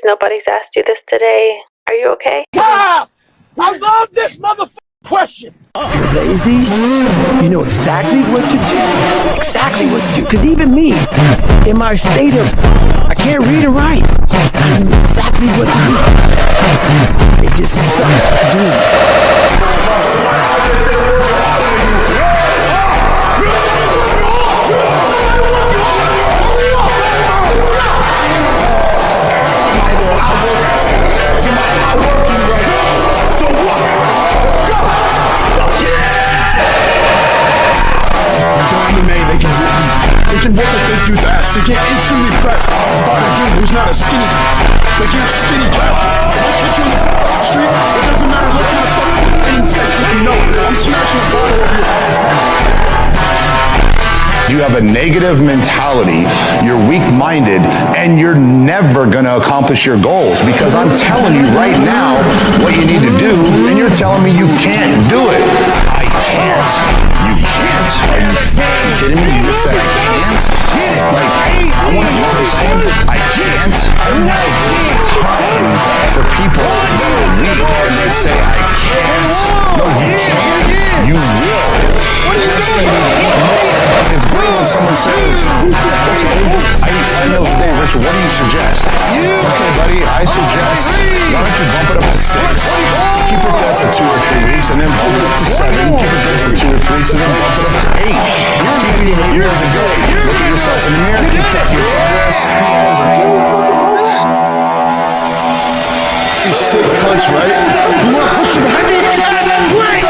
Nobody's asked you this today. Are you okay? Ah! I love this motherfucking question. You're lazy. You know exactly what to do. Exactly what to do. Because even me, in my state of, I can't read and write, I know exactly what to do. It just sucks, dude. They can whip a big dude's ass. They get instantly pressed by a dude who's not a skinny. Like you're a skinny bastard. I'll hit you in the street. It doesn't matter what kind of fucking things you know. I'm smashing a bottle over your head. You have a negative mentality, you're weak-minded, and you're never gonna accomplish your goals because I'm telling you right now what you need to do, and you're telling me you can't do it. I can't. You can't? Are you fucking kidding me? You just said I can't? Like, I wanna, you know what I'm saying? I can't. I don't have time for people that are weak and they say I can't. No, you can't. You will. It's great when someone says, okay, I eat 5 meals a day, Richard, what do you suggest? Okay, buddy, I suggest, why don't you bump it up to 6? Keep it there for 2 or 3 weeks, and then bump it up to 7. Keep it there for 2 or 3 weeks, and then bump it up to 8. Keep eating it years ago. Look at yourself in the mirror, keep checking your progress. You sick cunts, right? You wanna push some heavy ass and great!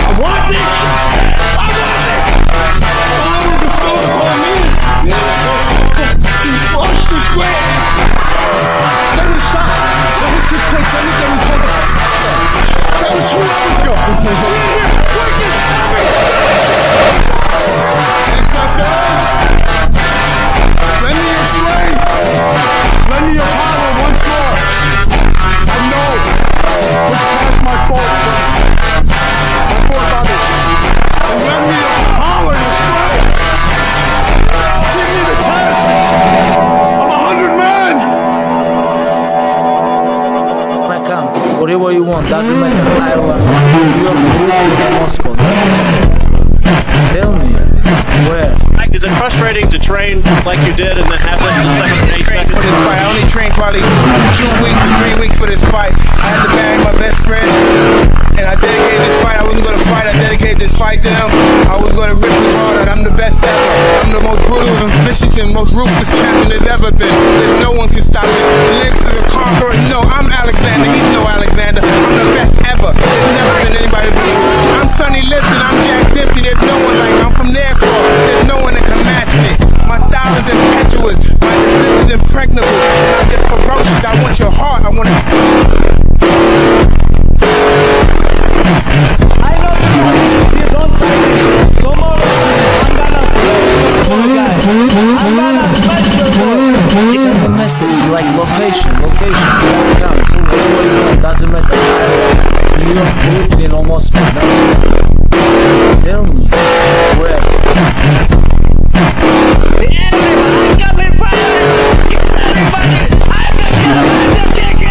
I want this shit! Flush this way! Send the shot! Let his shit play everything we play. That was 2 hours ago! We're here! Work it! Thanks, guys! Lend me your strength! Lend me your power once more! I know it's past my fault, my forefathers. And lend me your power and your strength! Give me the test! I'm 100 men! Whatever you want, doesn't matter. Ireland, New York, Brooklyn, Moscow, doesn't matter. Tell me, where? Is it frustrating to train like you did and then have this in the second 8 seconds? For this fight, I only trained probably 2 weeks or 3 weeks for this fight. I had to bury my best friend, and I dedicated this fight. I wasn't gonna fight. I dedicated this fight to him. I was gonna rip his heart out. I'm the best ever. I'm the most brutal and vicious and most ruthless champion there's ever been. There's no one can stop me. Lynx is a conqueror. No, I'm Alexander. He's no Alexander. I'm the best ever. There's never been anybody better. I'm Sonny Liston. I'm Jack Dempsey. There's no one like me. I'm from their core. There's no one that can match me. My style is impetuous. My decision is impregnable. And I'm just ferocious. I want your heart. I want it. I know you don't fight it. Tomorrow, I'm gonna smash your guys. I'm gonna smash your boy. Send a message like location, come. So whatever you want, doesn't matter. Ireland, New York, Brooklyn, or Moscow, doesn't matter. Tell me, where? The enemy, I got me right. Get everybody. I'm the killer. I'm the king.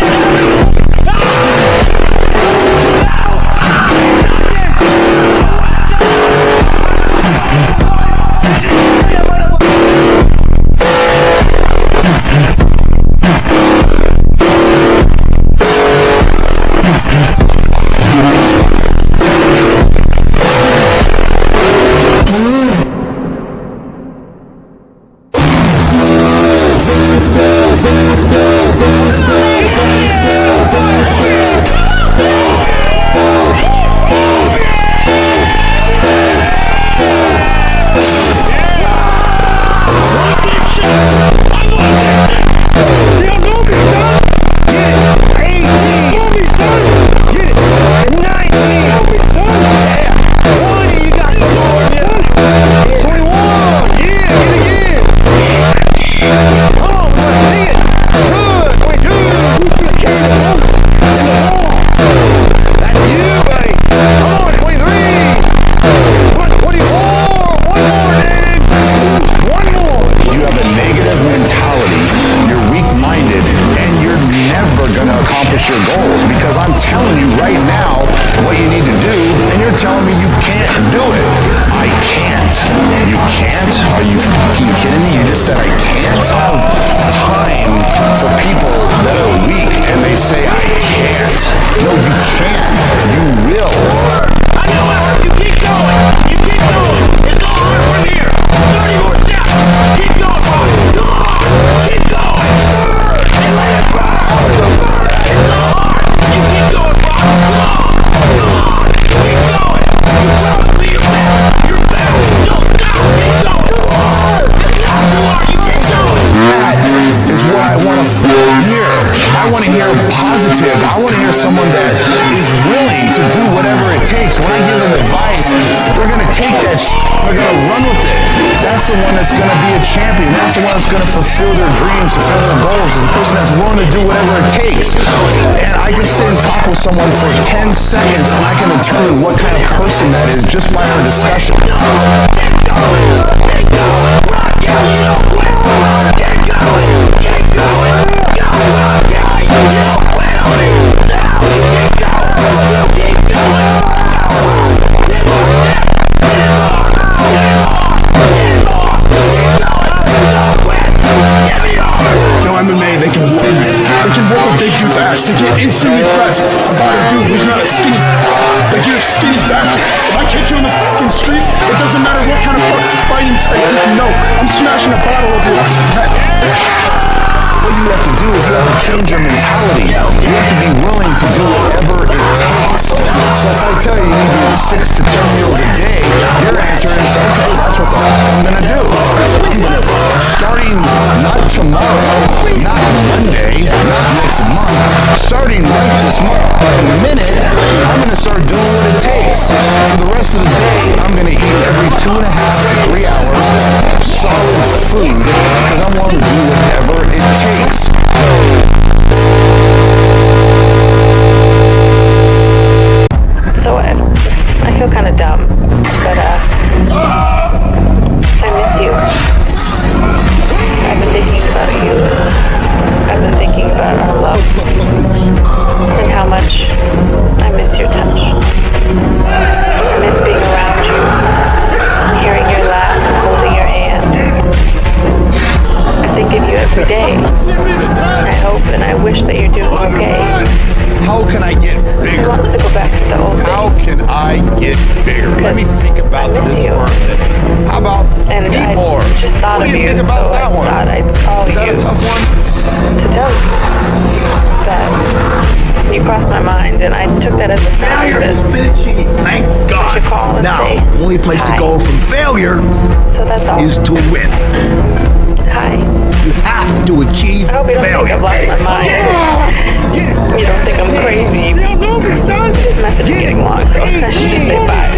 your goals because I'm telling you right now what you need to do, and you're telling me you can't do it. I can't. You can't? Are you fucking kidding me? You just said I can't have time for people that are weak, and they say I can't. No, you can. You will. I know it. You keep going. You keep going. It's all hard from here. 30 more steps. Keep going, bro. Come on. Keep going. And let it burn. It's all hard. You keep going, bro. Come on. Come on. Keep going. You promised me you're better. You're better. Don't stop. Keep going. It's not too hard. You keep going. That is what I want to hear. I want to hear positive. I want to hear someone that is willing to do whatever it takes. When I give them advice, they're going to take that they're going to run with it. That's the one that's going to be a champion. That's the one that's going to fulfill their dreams, fulfill their goals. Is the person that's willing to do whatever it takes. And I can sit and talk with someone for 10 seconds and I can determine what kind of person that is just by our discussion. MMA, they can whoop a big dude's ass. They get instantly pressed about a dude who's not a skinny. Like you're a skinny bastard. If I catch you on the fucking street, it doesn't matter what kind of fucking fighting technique you know. I'm smashing a bottle over your head. What you have to do is you have to change your mentality. You have to be willing to do whatever it takes. So if I tell you you need to do 6 to 10 meals a day, your answer is, okay, that's what the fuck I'm going to do. Starting not tomorrow, not Monday, not next month, starting right this minute, I'm going to start doing what it takes. For the rest of the day, I'm going to eat every 2.5 to 3 hours solid food because I want to do whatever it takes. So I feel kind of dumb, but I miss you. I've been thinking about you. I've been thinking about our love and how much I miss your touch. I miss being around you, hearing your laugh and holding your hand. I think of you every day. I hope and I wish that you're doing okay. How can I get I bigger? want to go back to the old How days. can I get bigger? Let me think about this for a minute. How about And eat I more? just thought What do of you you, think about so that I one? thought I'd call Is that you a tough one? to tell you that you crossed my mind, and I took that as a sign Failure that has been achieved, thank God. to call and Now, say the only place to hi. go from failure So that's all. is to win. Hi. You have to achieve I hope you don't think failure. I've lost my mind. You don't think I'm crazy. This message is getting long, so I should just say bye.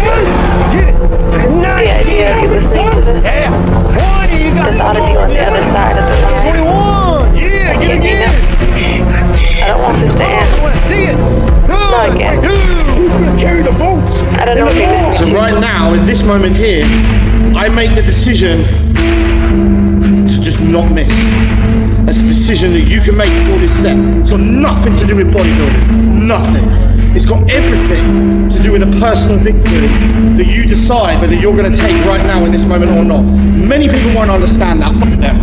The idea of you listening to this, the thought of you on the other side of the line, I can't be enough. I don't want this to end. Not again. I don't know if you So listen. right now, in this moment here, I make the decision to just not miss. That's a decision that you can make before this set. It's got nothing to do with bodybuilding. Nothing. It's got everything to do with a personal victory that you decide whether you're going to take right now in this moment or not. Many people won't understand that. Fuck them.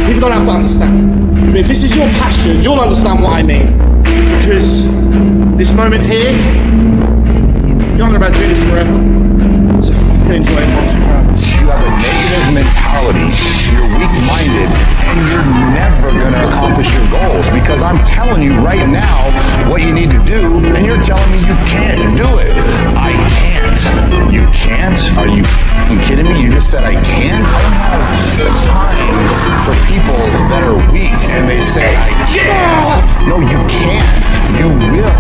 People don't have to understand. But if this is your passion, you'll understand what I mean. Because this moment here, you're not about to do this forever. So fucking enjoy it, Monster Crowd. You have a negative mentality, you're weak-minded, and you're never going to accomplish your goals because I'm telling you right now what you need to do, and you're telling me you can't do it. I can't. You can't? Are you fucking kidding me? You just said I can't? I don't have time for people that are weak and they say I can't. No, you can't. You will.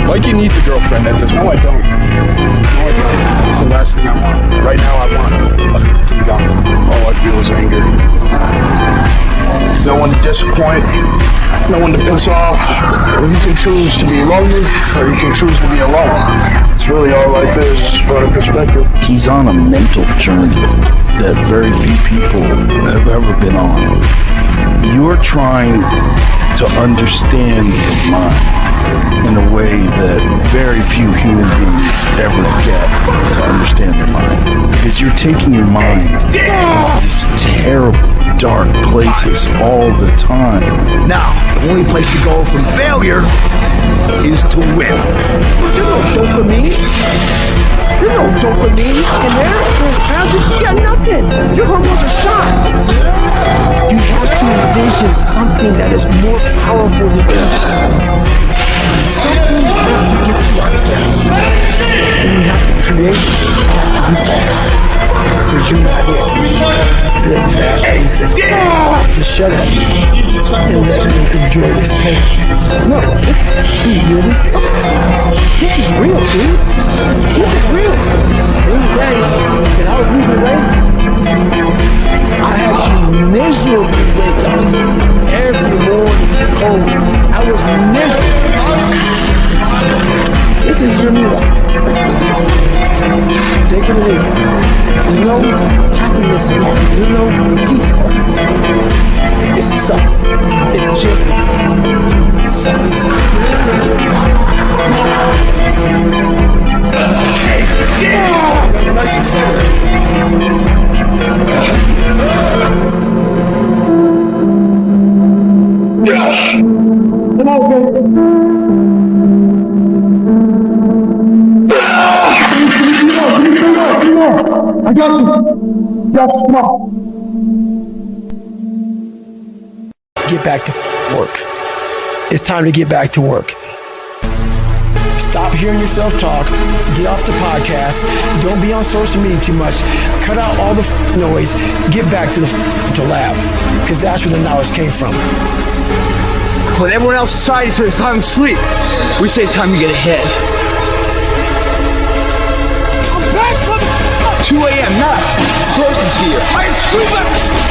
Mikey needs a girlfriend at this point. No, I don't. It's the last thing I want. Right now, I want a fucking gun. All I feel is anger. No one to disappoint. No one to piss off. Or you can choose to be lonely, or you can choose to be alone. It's really all life is, but a perspective. He's on a mental journey that very few people have ever been on. You're trying to understand your mind. in a way that very few human beings ever get to understand their mind. Because you're taking your mind into these terrible, dark places all the time. Now, the only place to go from failure is to win. There's no dopamine. There's no dopamine in there. You got nothing. Your hormones are shot. You have to envision something that is more powerful than you. Something has to get you out of there. And you have to create it. It has to be false. Because you're not it. You're that reason to shut up and let me enjoy this pain. No, this really sucks. This is real, dude. This is real. Every day, and I was losing weight, I had to miserably wake up every morning cold. I was miserable. This is your new life. Take it or leave it. There's no happiness in life. There's no peace in life. It sucks. It just sucks. I got you. That's smart. Get back to work. It's time to get back to work. Stop hearing yourself talk. Get off the podcast. Don't be on social media too much. Cut out all the noise. Get back to the lab. Because that's where the knowledge came from. When everyone else society says it's time to sleep, we say it's time to get ahead. 2 a.m. not Gross's here. I am screaming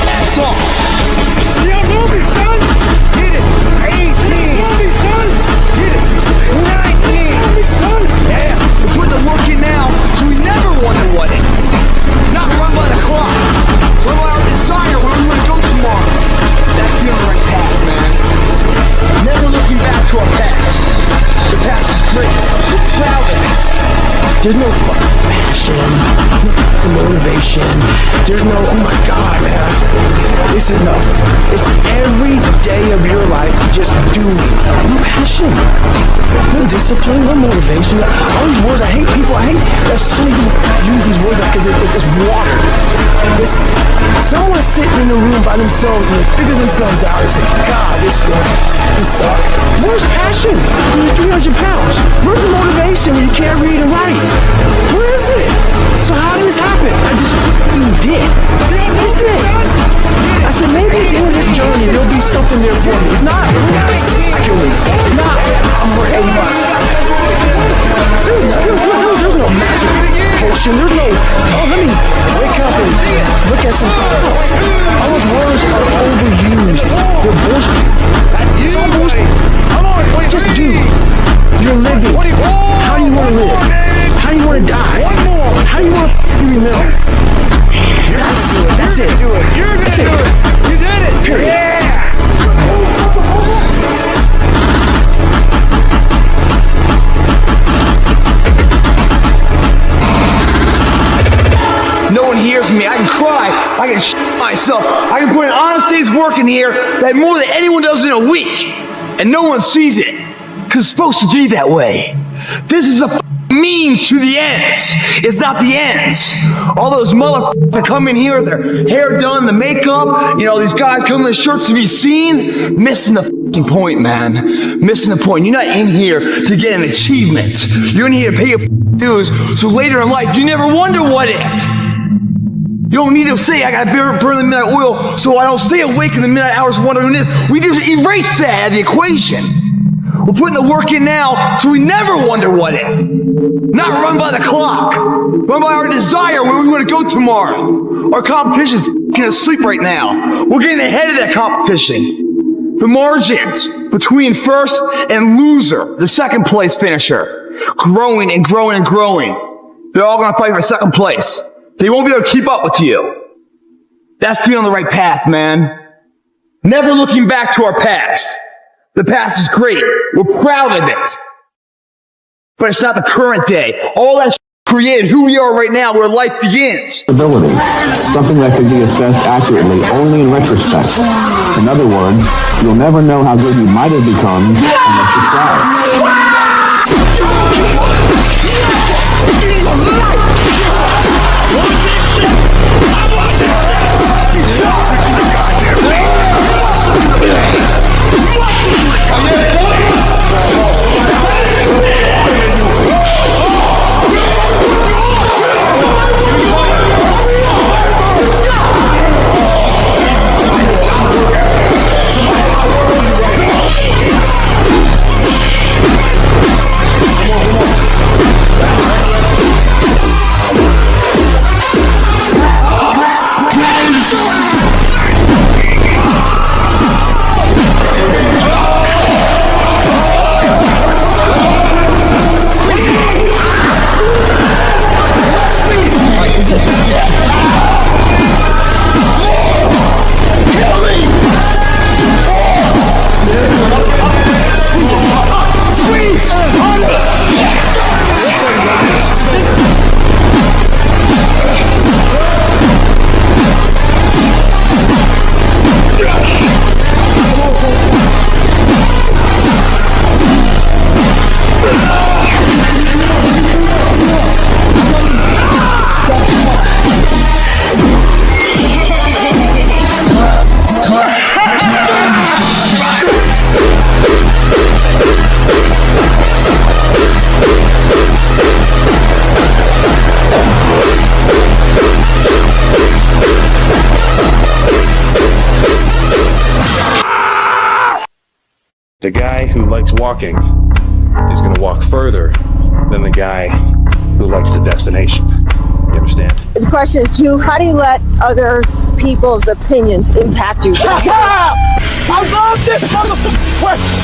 ass off. You don't know me, son. Get it. 18. You know me, son. Get it. 19. You know me, son. Yeah. We're putting the work in now, so we never wonder what if. Not run by the clock. Run by our desire where we want to go tomorrow. That's the right path, man. Never looking back to our past. The past is great. We're proud of it. There's no passion. There's no motivation. There's no, oh my God, man. This is no. It's every day of your life just doing. No passion. No discipline. No motivation. All these words, I hate people. I hate that so many people use these words because it's just water. Someone sitting in a room by themselves and they figure themselves out and say, God, this sucks. Where's passion when you're 300 pounds? Where's the motivation when you can't read and write? Where is it? So how did this happen? I just f***ing did. I just did. I said, maybe at the end of this journey, there'll be something there for me. If not, I can leave. If not, I'm more 85. There's no magic potion. There's no, oh, let me wake up and look at some, all those words are overused. They're bullshit. It's all bullshit. Just do. You're living. How do you want to live? How do you want to die? How do you want to be remembered? That's it. That's it. You did it. Period. Yeah. No one hears me. I can cry. I can shit myself. I can put an honest day's work in here that more than anyone does in a week. And no one sees it. Because it's supposed to be that way. This is a means to the ends. It's not the ends. All those motherfuckers that come in here, their hair done, the makeup, these guys come in the shirts to be seen, missing the fucking point, man. Missing the point. You're not in here to get an achievement. You're in here to pay your dues, so later in life, you never wonder what if. You don't need to say, I gotta burn the midnight oil so I don't stay awake in the midnight hours wondering this. We just erase that out of the equation. We're putting the work in now so we never wonder what if. Not run by the clock. Run by our desire where we want to go tomorrow. Our competition's f***ing asleep right now. We're getting ahead of that competition. The margins between first and loser, the second place finisher, growing and growing and growing. They're all gonna fight for second place. They won't be able to keep up with you. That's being on the right path, man. Never looking back to our past. The past is great. We're proud of it. But it's not the current day. All that created who we are right now, where life begins. Ability, something that can be assessed accurately only in retrospect. In other words, you'll never know how good you might have become unless you try. The guy who likes walking is going to walk further than the guy who likes the destination. You understand? The question is, how do you let other people's opinions impact you? I love this motherfucking question.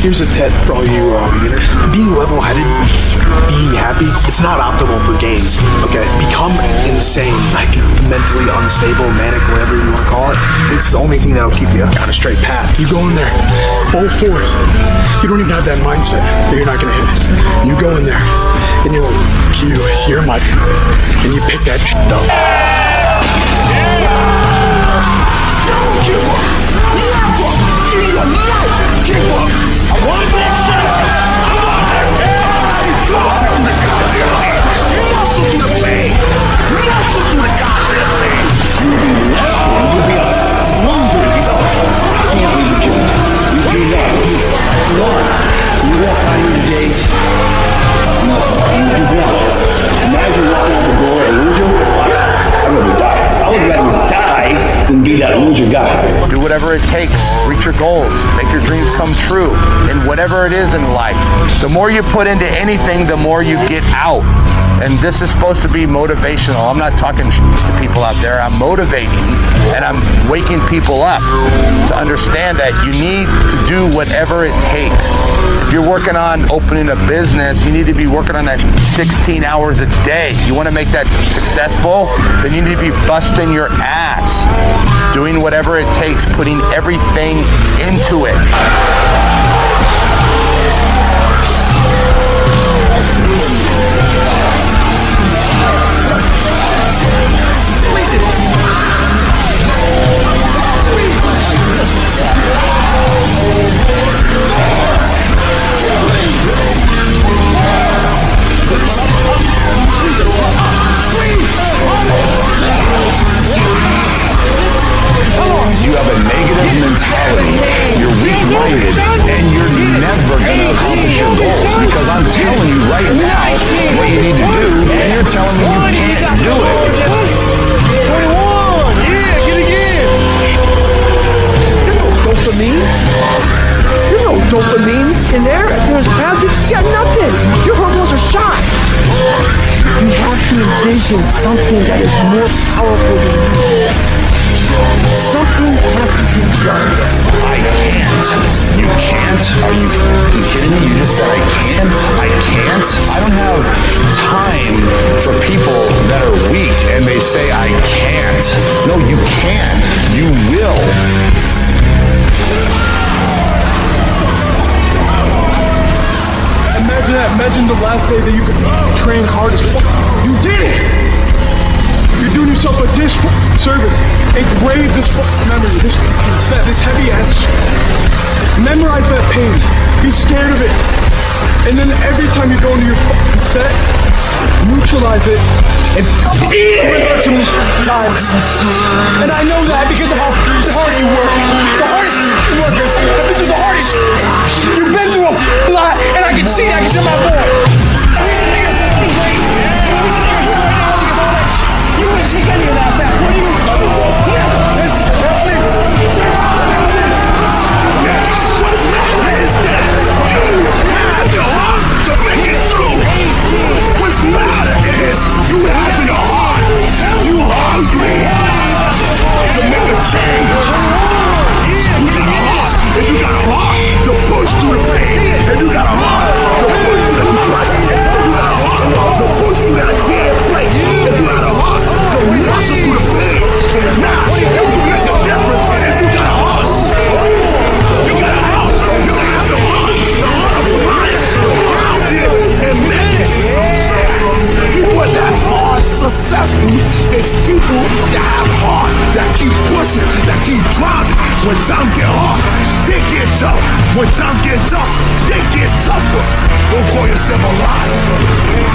Here's a tip for all you beginners. Being level-headed, being happy, it's not optimal for gains, okay? Become insane, like mentally unstable, manic, whatever you want to call it. It's the only thing that'll keep you on a straight path. You go in there, full force. You don't even have that mindset that you're not going to hit it. You go in there, and you're mud, and you pick that shit up. Don't give up! Never in your life give up! I want that shit! I want that shit! You muscle through the goddamn thing! You muscle through the pain! You muscle through the goddamn thing! You'll be lost. You'll be a loser. You'll be lost. You walk out here today. You walk. Imagine walking out the door a loser. I'd rather die. I would rather die than be that loser guy. Do whatever it takes. Reach your goals. Make your dreams come true. In whatever it is in life. The more you put into anything, the more you get out. And this is supposed to be motivational. I'm not talking to people out there. I'm motivating and I'm waking people up to understand that you need to do whatever it takes. If you're working on opening a business, you need to be working on that 16 hours a day. You want to make that successful, then you need to be busting your ass, doing whatever it takes, putting everything into it. You have a negative mentality, you're weak-minded, and you're never going to accomplish your goals because I'm telling you right now what you need to do, and you're telling me you can't do it. 21! Yeah, get it again! There's no dopamine. There's no dopamine in there. There's magic. You got nothing. Your hormones are shot. You have to envision something that is more powerful than you. Something has to be done. I can't. You can't? Are you kidding me? You just said I can? I can't? I don't have time for people that are weak and they say I can't. No, you can. You will. the last day that you could train hard as fuck. You did it! You're doing yourself a disservice. Engrave this memory, this set, this heavy ass shit. Memorize that pain. Be scared of it. And then every time you go into your set, neutralize it and eat it to me times. And I know that because of how hard you work. The hardest workers have been through the hardest. You've been through a lot, and I can see that because you're my boy. You wouldn't take any of that back. What do you mean? Is that you have the heart to make it through? What's matter is you have the heart. You hungry to make a change. You got a heart. If you got a heart to push through the pain, if you got a heart to push through the depression, if you got a heart to push through that dead place, if you got a heart to muscle through the pain, now you can make a difference. If you got a heart, you got a house. You have the heart of fire to go out there and make it. People that are successful is people that have heart, that keep pushing, that keep driving. When time get hard, they get tough. When time get tough, they get tougher. Don't call yourself a liar.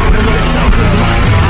When it comes to life.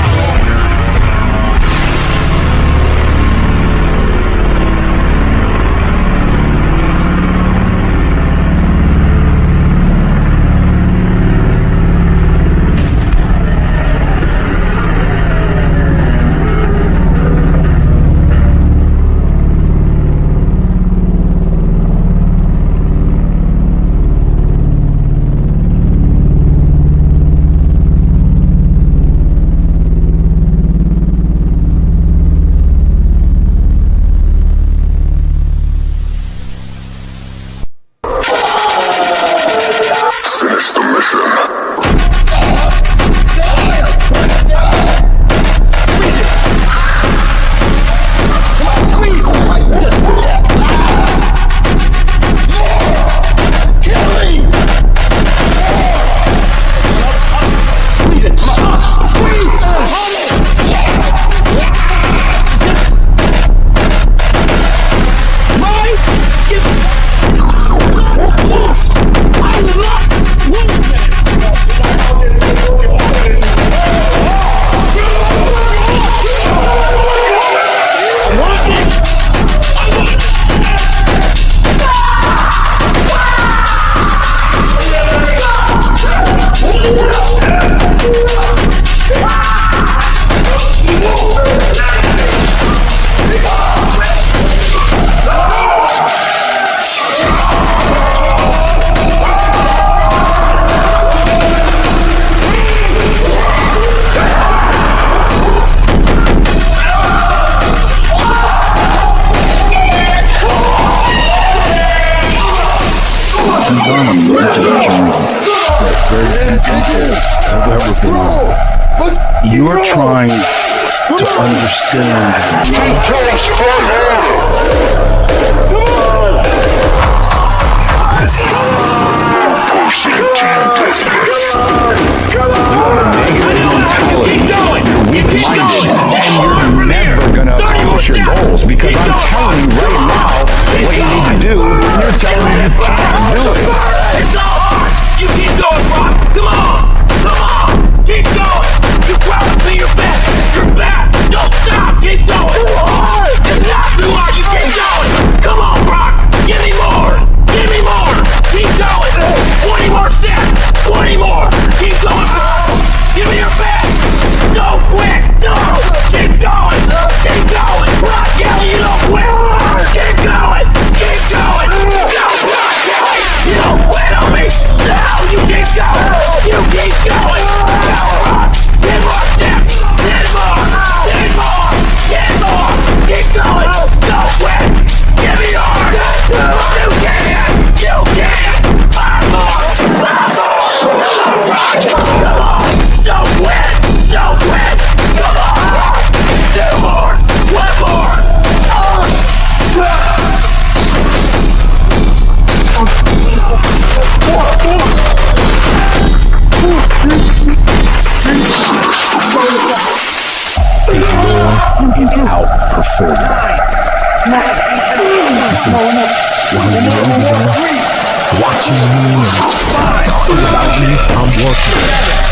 You are trying to understand. And you're never gonna accomplish your goals because I'm telling you right now what you need to do, and you're telling me you can't do it. It's all hard. You keep going, Brock. Come on. Come on. Keep going. You promised me your back. You're back. Don't stop. Keep going. It's not too hard. You keep going. Come on, Brock. Give me more. Give me more. Keep going. 20 more steps. 20 more. Keep going, bro. Give me your back. Don't quit. No. Keep going. Keep going. Brock Kelly, you don't quit. Keep going. Keep going. No, Brock Kelly. You don't quit on me. Listen, while you're over there watching me and talking about me, I'm working.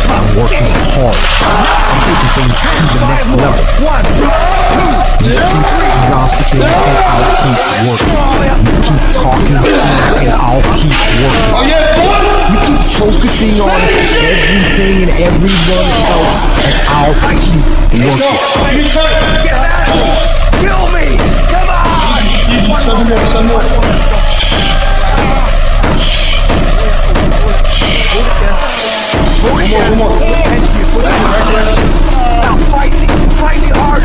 I'm working hard. I'm taking things to the next level. You keep gossiping and I'll keep working. You keep talking smack and I'll keep working. You keep focusing on everything and everyone else and I'll keep working. Kill me! Come on! Some more. One more. Now fight me hard!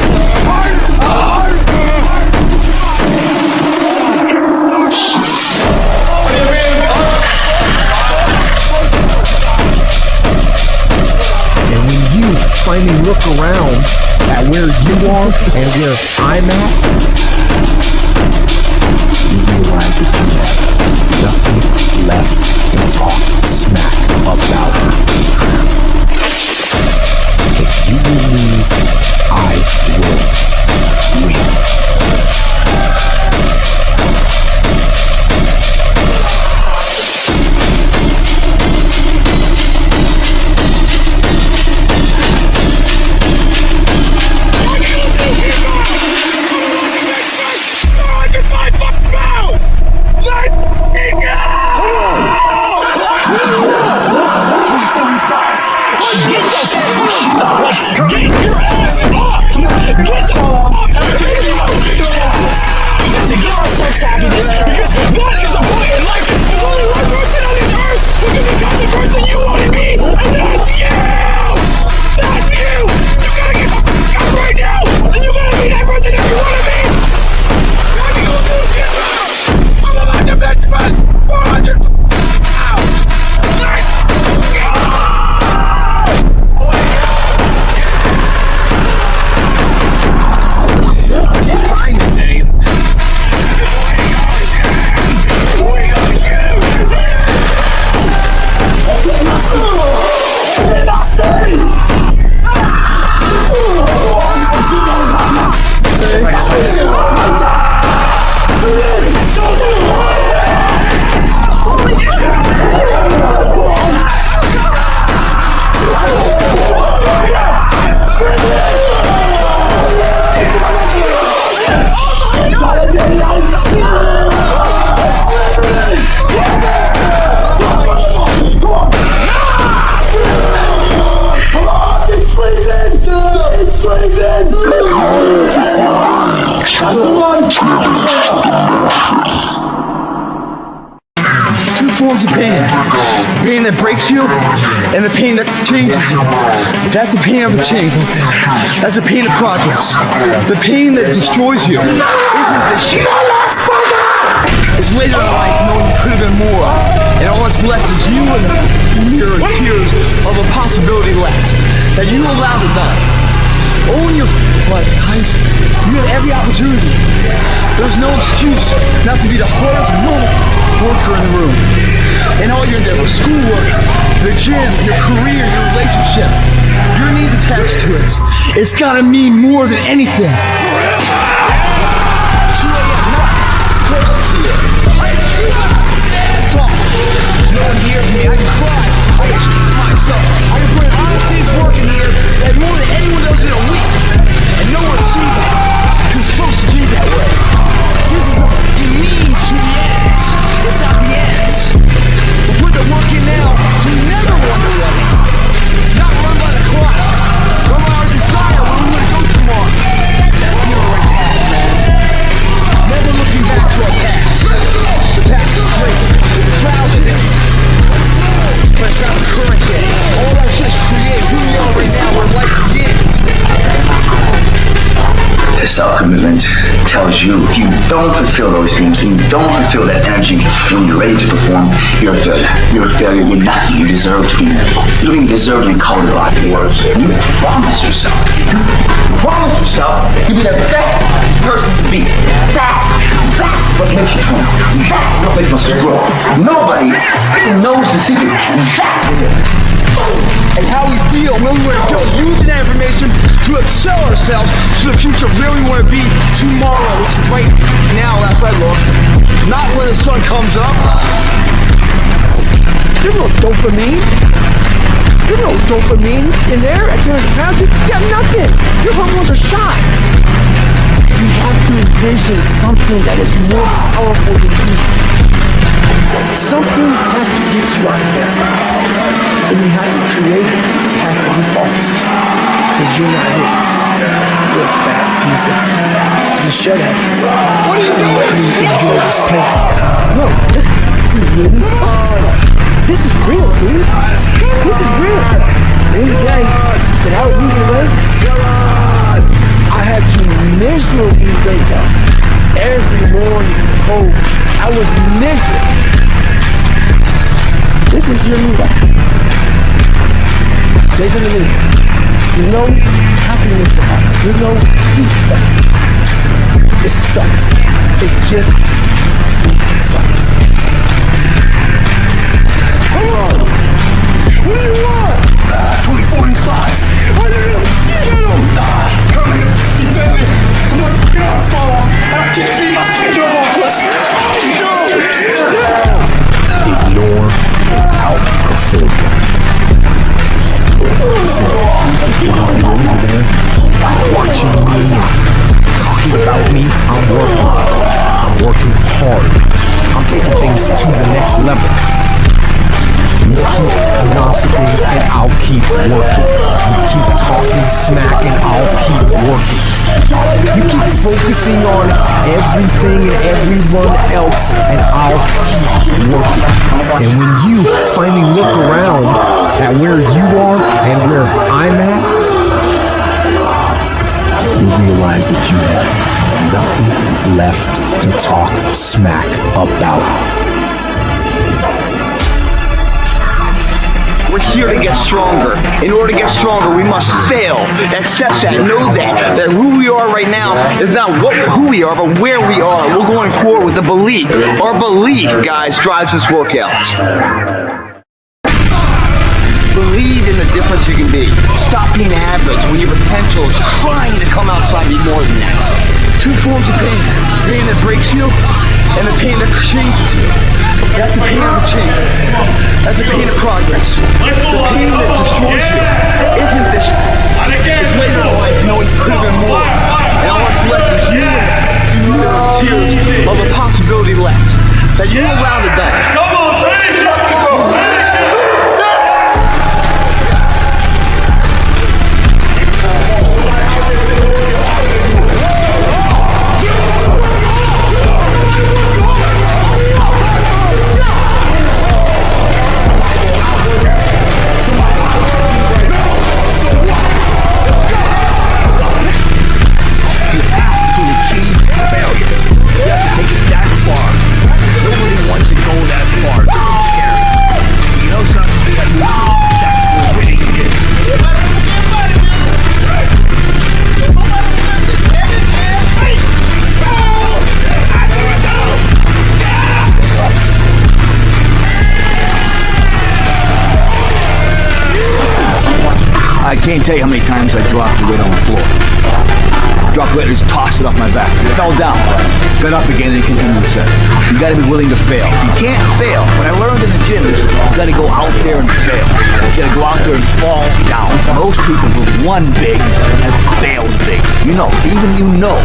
And when you finally look around at where you are and where I'm at, you realize that you have nothing left to talk smack about. If you will lose, I will win. Two forms of pain. Pain that breaks you and the pain that changes you. That's the pain of a change. That's the pain of progress. The pain that destroys you isn't the shit. It's later in life knowing you could have been more. And all that's left is you and the mirror tears of a possibility left that you allowed to die. Own your life, guys. You had every opportunity. There's no excuse not to be the hardest worker in the room. In all your endeavors, schoolwork, the gym, your career, your relationship, your needs attached to it. It's gotta mean more than anything. 2 a.m. not close to you. I achieve myself. No one hears me. I can cry. I achieve myself. I can put an honest day's work in here that more than anyone does in a week. And no one sees it. It's supposed to be that way. This is a means to the ends. It's not the ends. We'll put the work in now so you never wonder what. Not run by the clock. Run by our desire where we want to go tomorrow. That's the right path, man. Never looking back to our past. The past is great. We're proud of it. But it's not the current day. All that's just create who we are right now where life begins. The self-commitment tells you if you don't fulfill those dreams, you don't fulfill that energy when you're ready to perform, you're a failure. You're a failure. You're nothing. You deserve to be. You don't even deserve to be called a lot of words. You promise yourself. You'll be the best person to be. That's what makes you strong. That's what makes us grow. Nobody knows the secret. That is it. And how we feel when we want to go, using that information to excel ourselves to the future of where we want to be tomorrow, which is right the sun comes up. There's no dopamine. There's no dopamine in there during the pound. You got nothing. Your hormones are shot. You have to envision something that is more powerful than you. Something has to get you out of there. And you have to create it. It has to be false. Because you're not it. You're a bad piece of... Just shut up. What are you doing? Let me enjoy this pain. No, this really sucks. This is real, dude. This is real. At the end of the day, that I would lose my way, I had to miserably wake up every morning cold. I was miserable. This is your new life. They didn't leave. There's no happiness about it. There's no peace about it. It sucks. It just sucks. Come on. What do you want? 24-inch thighs. What do you do? Get him. Come here. Defend it. Come on. Get on his phone. I can't be my no. Ignore and outperform them. Listen, while you're over there watching me and talking about me, I'm working hard. I'm taking things to the next level. You keep gossiping and I'll keep working. You keep talking smack and I'll keep working. You keep focusing on everything and everyone else and I'll keep working. And when you finally look around at where you are and where I'm at, you realize that you have nothing left to talk smack about. We're here to get stronger. In order to get stronger, we must fail. Accept that. Know that who we are right now is not who we are, but where we are. We're going forward with the belief. Our belief, guys, drives this workout. Believe in the difference you can be. Stop being average when your potential is trying to come outside you more than that. Two forms of pain. Pain that breaks you and the pain that changes you. That's the pain of change. That's the pain of progress. The pain that destroys you isn't vicious. It's later in life knowing you could have been more. And all that's left is you and tears of the possibility left. That you allow the best. Come on, finish up! I can't tell you how many times I dropped the weight on the floor. Dropped the weight and just tossed it off my back. It fell down. Got up again and continued to set. You gotta be willing to fail. You can't fail. What I learned in the gym is you gotta go out there and fail. You gotta go out there and fall down. Most people who've won big have failed big. You know, so even you know.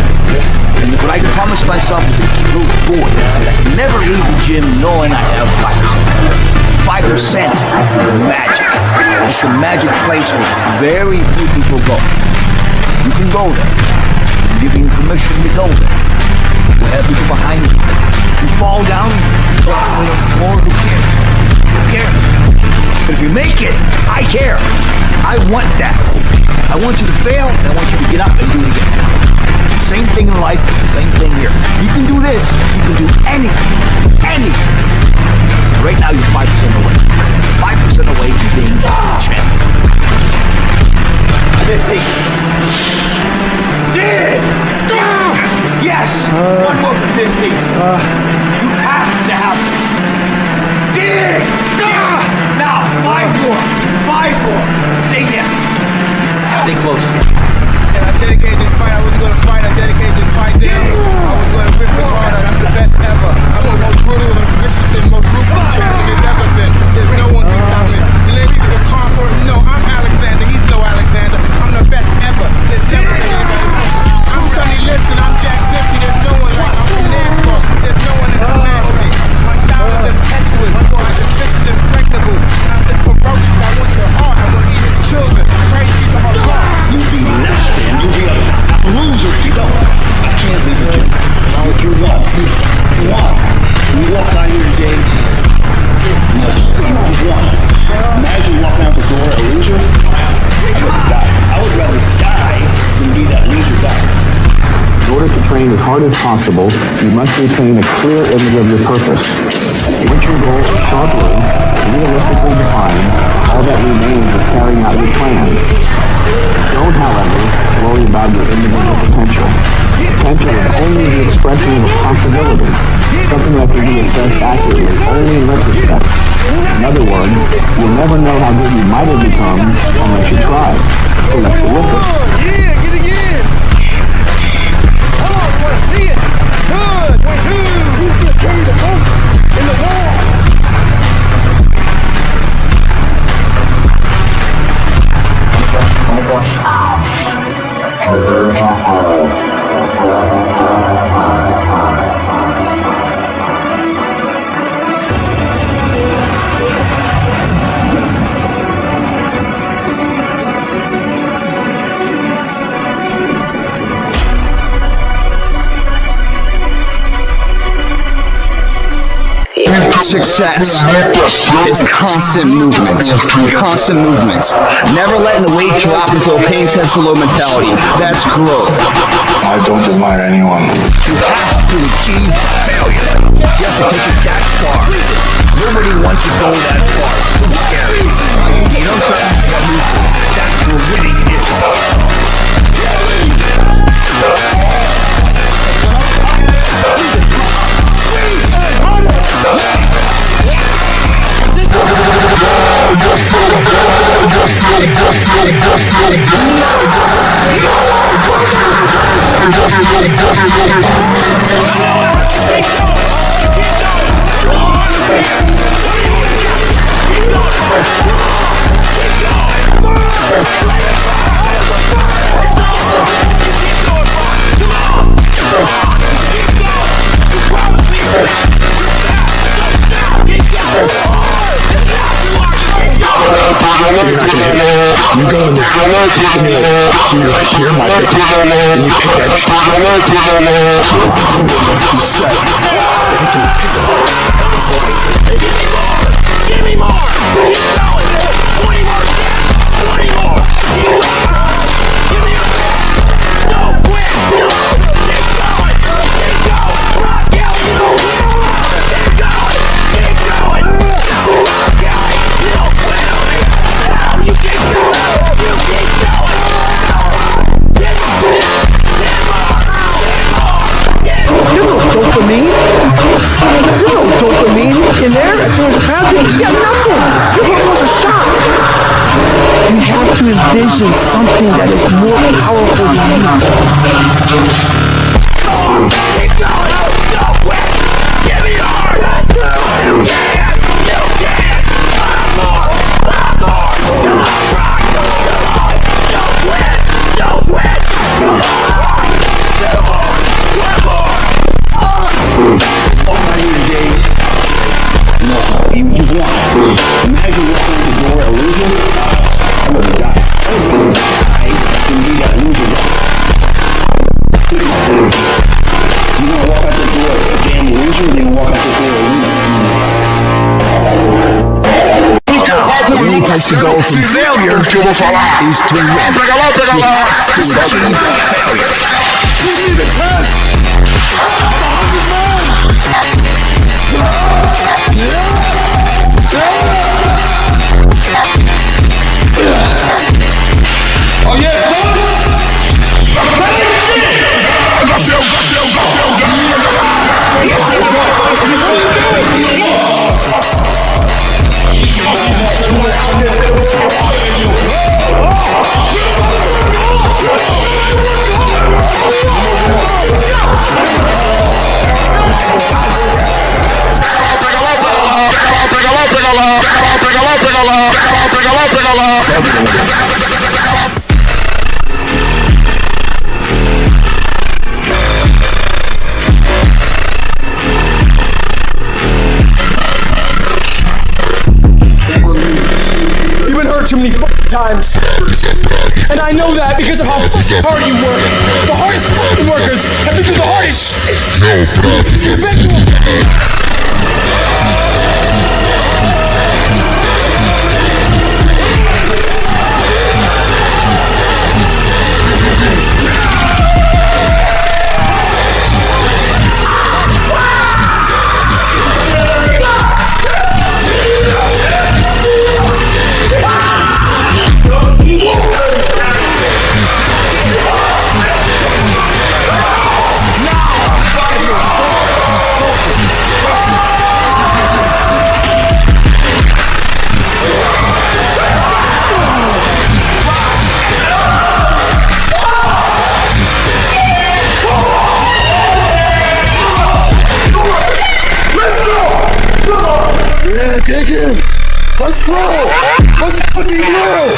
And what I promised myself as a little boy, I said I can never leave the gym knowing I have 5%. 5% is magic. It's the magic place where very few people go. You can go there. I'm giving you permission to go there. You have people behind you. If you fall down, drop the weight on the floor, who cares? Who cares? But if you make it, I care. I want that. I want you to fail, and I want you to get up and do it again. Same thing in life, it's the same thing here. You can do this, you can do anything. Anything. Right now you're 5% away. 5% away from being champion. 50. Did! Yes! One more for 50. You have to have it. Dig! Now, 5 more. 5 more. Say yes. Stay close. And I dedicated this fight. I wasn't going to fight. I dedicated this fight to him. I was going to rip it harder. I'm the best ever. I'm the most brutal just want. You walk out here today, you just want. Imagine walking out the door a loser. I would rather die than be that loser guy. In order to train as hard as possible, you must retain a clear image of your purpose. Once your goal is sharply, realistically defined, all that remains is carrying out your plan. Don't, however, worry about your individual potential. Potential is only the expression of a possibility, something that can be assessed accurately only in retrospect. In other words, you'll never know how good you might have become unless you try. So that's terrific. Yeah, get it in! Come on, we want to see it! Good! Who's gonna carry the boats in the walls? Success is constant movement. Constant movement. Never letting the weight drop into a pain sense low mentality. That's growth. I don't admire anyone. You have to achieve failure. You have to take it that far. Nobody wants to go that far. It's too scary. You know something? You gotta move forward. That's where winning is. You go in there, you're my pick, and you pick that shit. You said, if you can pick it up. Give me more! Keep going! 20 more steps! 20 more! Keep going! Give me your best! Don't quit! No! Keep going! Keep going! Rock Kelly, you don't quit! Keep going! Keep going! No, Rock Kelly, you don't quit on me! No, you keep going! You keep going! No! Get more! Get more! Get more! Get more! There's no dopamine. There's no dopamine in there. There's bounty. You got nothing. Your heart was a shot. You have to envision something that is more powerful than you. Keep going! Don't quit! Give me your heart! You can! You can! I'm more! I'm more! Come on, rock! Come on! Don't quit! Don't quit! Come on! Two more! One more! Walk out here today, you want. Imagine walking out the door a loser. I would have died. I would rather die than be that loser guy. You gonna walk out the door a damn loser, or you gonna walk out the door a winner? The only place to go from failure is to win. Oh yeah, you've been hurt too many times. And I know that because of how fucking hard you work. The hardest fucking workers have been through the hardest shit. You've been through Let's go! Let's fucking go!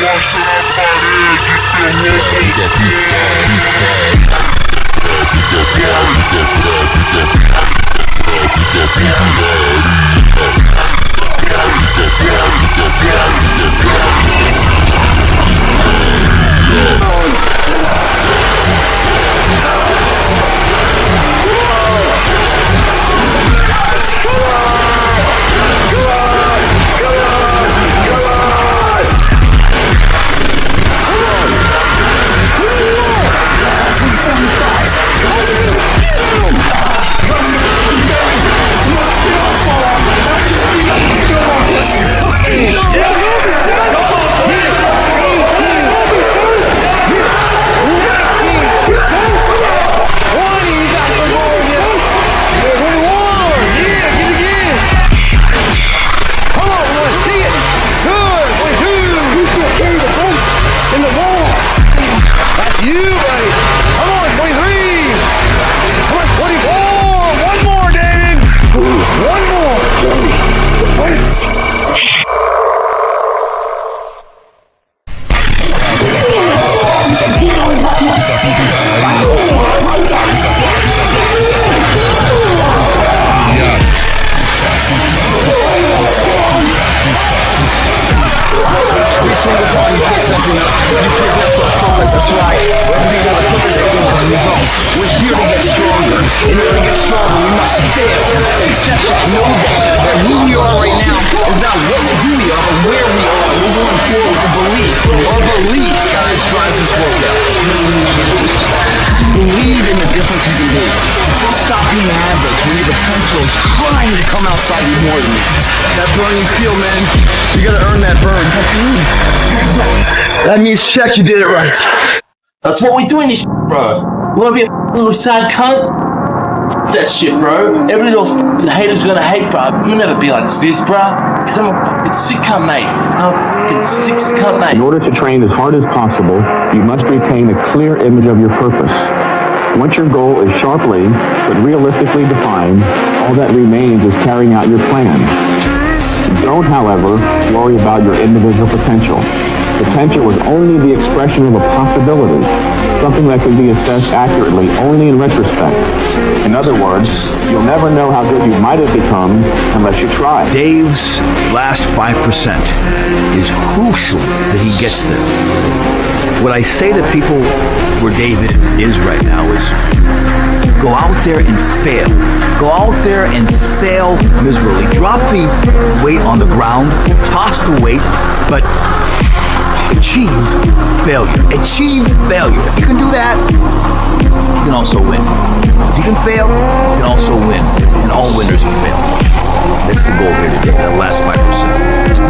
That means check you did it right. That's what we do in this shit, bro. You wanna be a little sad cunt? F that shit, bro. Every little hater's gonna hate, bro. You'll never be like this, bro. Cause I'm a fucking sick cunt, mate. I'm a fucking sick cunt, mate. In order to train as hard as possible, you must retain a clear image of your purpose. Once your goal is sharply but realistically defined, all that remains is carrying out your plan. Don't, however, worry about your individual potential. Potential is only the expression of a possibility, something that can be assessed accurately only in retrospect. In other words, you'll never know how good you might have become unless you try. Dave's last 5% is crucial that he gets there. What I say to people where David is right now is go out there and fail. Go out there and fail miserably. Drop the weight on the ground, toss the weight, but achieve failure. Achieve failure. If you can do that, you can also win. If you can fail, you can also win. And all winners have failed. That's the goal here today, that last 5%.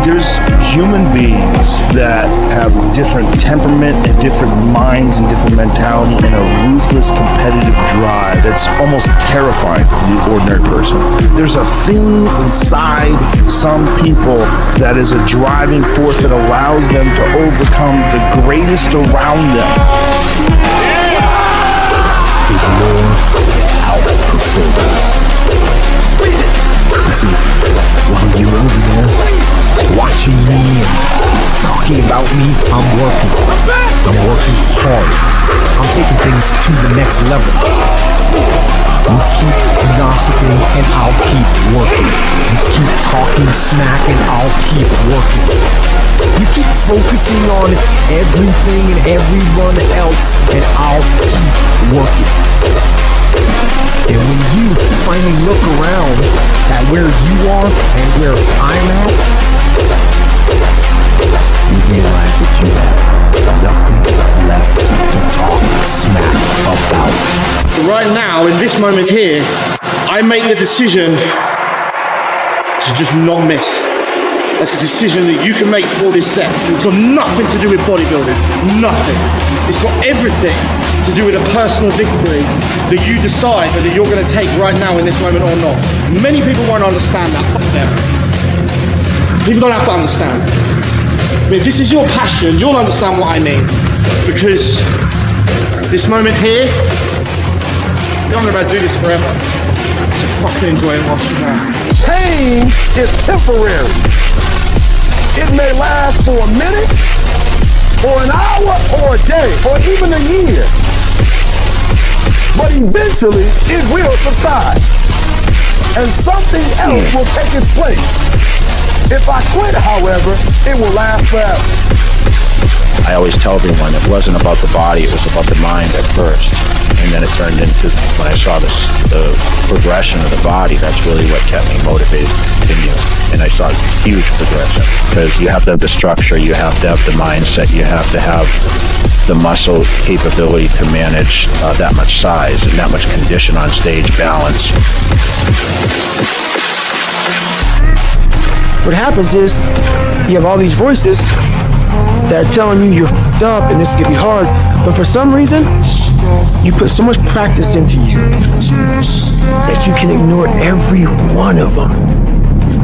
There's human beings that have different temperament and different minds and different mentality and a ruthless competitive drive that's almost terrifying to the ordinary person. There's a thing inside some people that is a driving force that allows them to overcome the greatest around them. Ignore and outperform. You see, while you're over there watching me and talking about me, I'm working. I'm working hard. I'm taking things to the next level. You keep gossiping and I'll keep working. You keep talking smack and I'll keep working. You keep focusing on everything and everyone else, and I'll keep working. And when you finally look around at where you are and where I'm at, you realize that you have nothing left to talk smack about. Right now, in this moment here, I make the decision to just not miss. That's a decision that you can make for this set. It's got nothing to do with bodybuilding. Nothing. It's got everything to do with a personal victory that you decide whether you're going to take right now in this moment or not. Many people won't understand that. Fuck them. People don't have to understand. But if this is your passion, you'll understand what I mean. Because this moment here, you're not about to do this forever. So fucking enjoy it whilst you can. Pain is temporary. It may last for a minute, or an hour, or a day, or even a year. But eventually, it will subside. And something else will take its place. If I quit, however, it will last forever. I always tell everyone it wasn't about the body, it was about the mind at first. And then it turned into, when I saw the progression of the body, that's really what kept me motivated to continue. And I saw a huge progression, because you have to have the structure, you have to have the mindset, you have to have the muscle capability to manage that much size and that much condition on stage, balance. What happens is, you have all these voices that are telling you you're f***ed up and this is gonna be hard, but for some reason, you put so much practice into you that you can ignore every one of them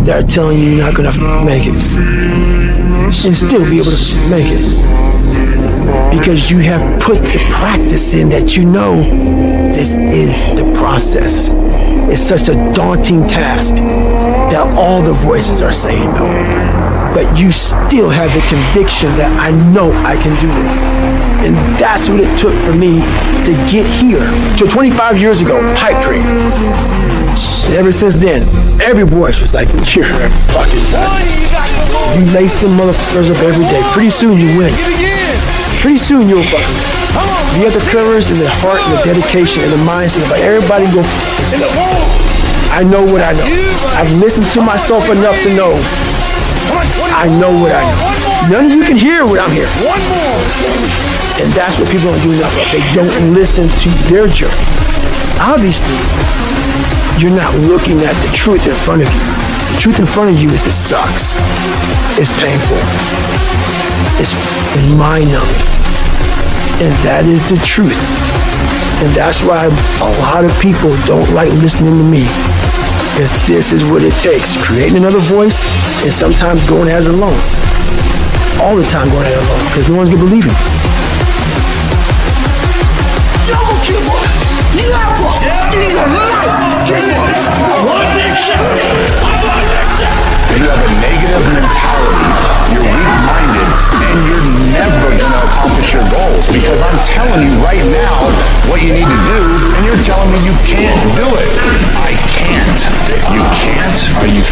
that are telling you you're not gonna make it, and still be able to make it. Because you have put the practice in that you know this is the process. It's such a daunting task that all the voices are saying no. But you still have the conviction that I know I can do this. And that's what it took for me to get here. So 25 years ago, pipe dream. And ever since then, every voice was like, you're fucking done. You lace them motherfuckers up every day. Pretty soon you win. Pretty soon you'll fucking win. You have the courage and the heart and the dedication and the mindset of like, everybody go f*** themselves. I know what I know. I've listened to myself enough to know I know what I know. None of you can hear what I'm hearing. And that's what people don't do enough of. They don't listen to their journey. Obviously, you're not looking at the truth in front of you. The truth in front of you is it sucks. It's painful. It's mind-numbing. And that is the truth. And that's why a lot of people don't like listening to me. Because this is what it takes. Creating another voice and sometimes going at it alone. All the time going at it alone. Because no one's going to believe it. Never give up. Never. In your life, give up. If you have a negative mentality, you're weak-minded, and you're never going to accomplish your goals. Because I'm telling you right now what you need to do, and you're telling me you can't do it. I can't. You can't? Are you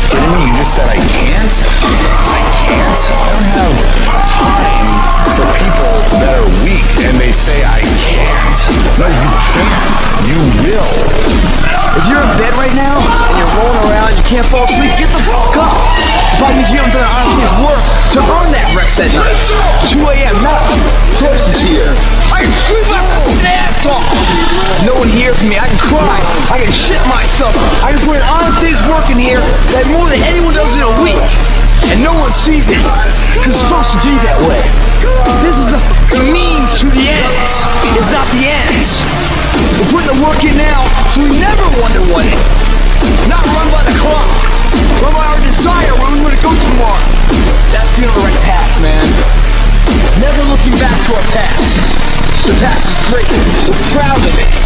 kidding me? You just said I can't? I can't? I don't have time for people that are weak and they say I can't. No, you can. You will. If you're in bed right now and you're rolling around, you can't fall asleep, get the fuck up. If I use you, I'm doing honest work to earn that rest at night. 2 a.m. now, Cross's here. I can scream my fucking ass off. No one hears me. I can cry. I can shit myself. I can put an honest day's work in here that more than anyone does in a week. And no one sees it. Because it's supposed to be that way. This is a fucking means to the ends. It's not the ends. We're putting the work in now, so we never wonder what if. Not run by the clock. Run by our desire where we want to go tomorrow. That's being on the right path, man. Never looking back to our past. The past is great. We're proud of it.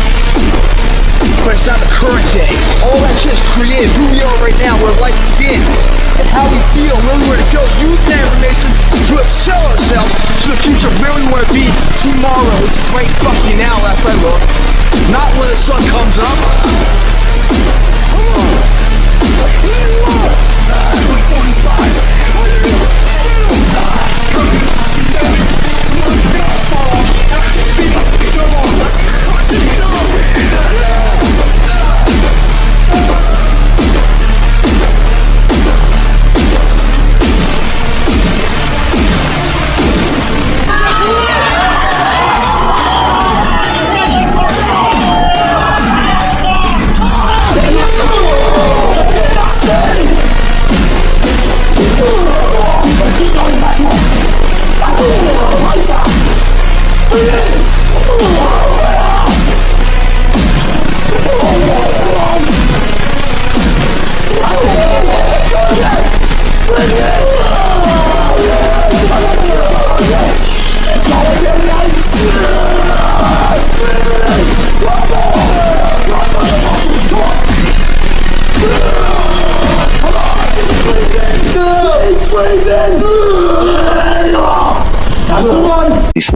But it's not the current day. All that shit is created who we are right now, where life begins. And how we feel, where we want to go. Use that information to excel ourselves to the future where we want to be tomorrow. Which is right fucking now, last I looked. Not when the sun comes up. Come on. 245.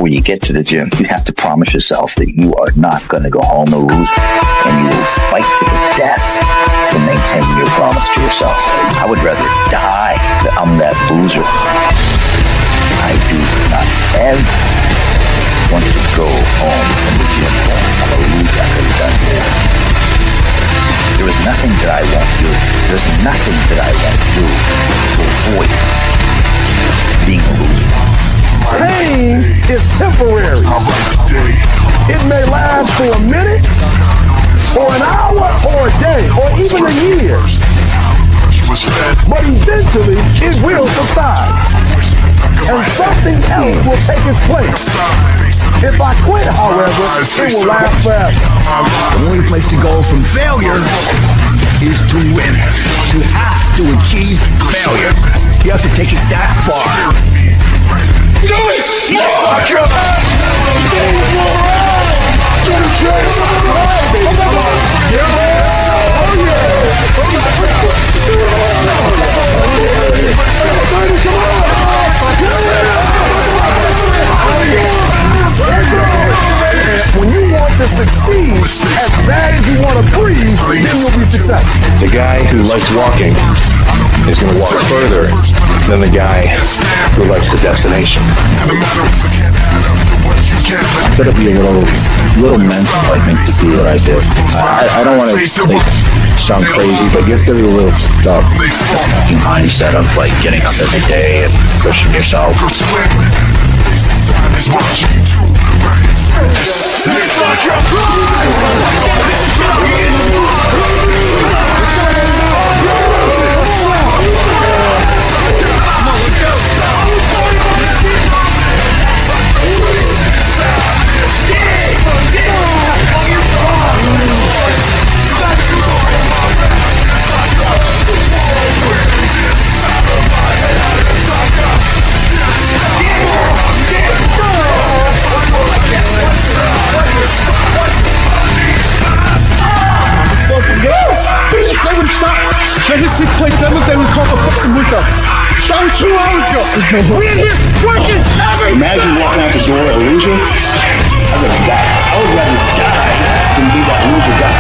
When you get to the gym, you have to promise yourself that you are not going to go home a loser, and you will fight to the death to maintain your promise to yourself. I would rather die than I'm that loser. I do not ever want to go home from the gym. I'm a loser. I could have done more. There is nothing that I won't do. There's nothing that I won't do to avoid being a loser. Pain is temporary. It may last for a minute, or an hour, or a day, or even a year. But eventually, it will subside, and something else will take its place. If I quit, however, it will last forever. The only place to go from failure is to win. You have to achieve failure. You have to take it that far. Do it! When you want to succeed as bad as you want to breathe, then you'll be successful. The guy who likes walking is going to walk further than the guy who likes the destination. It's got to be a little mental, I think, to do what I did. I don't want to sound crazy, but you have to be a little stuck. The mindset of like getting up every day and pushing yourself. Let us just play demo that we call a fucking week up. That was 2 hours ago. We're in here working every Imagine walking out the door a loser. I'd rather die. I would rather die than be that loser guy.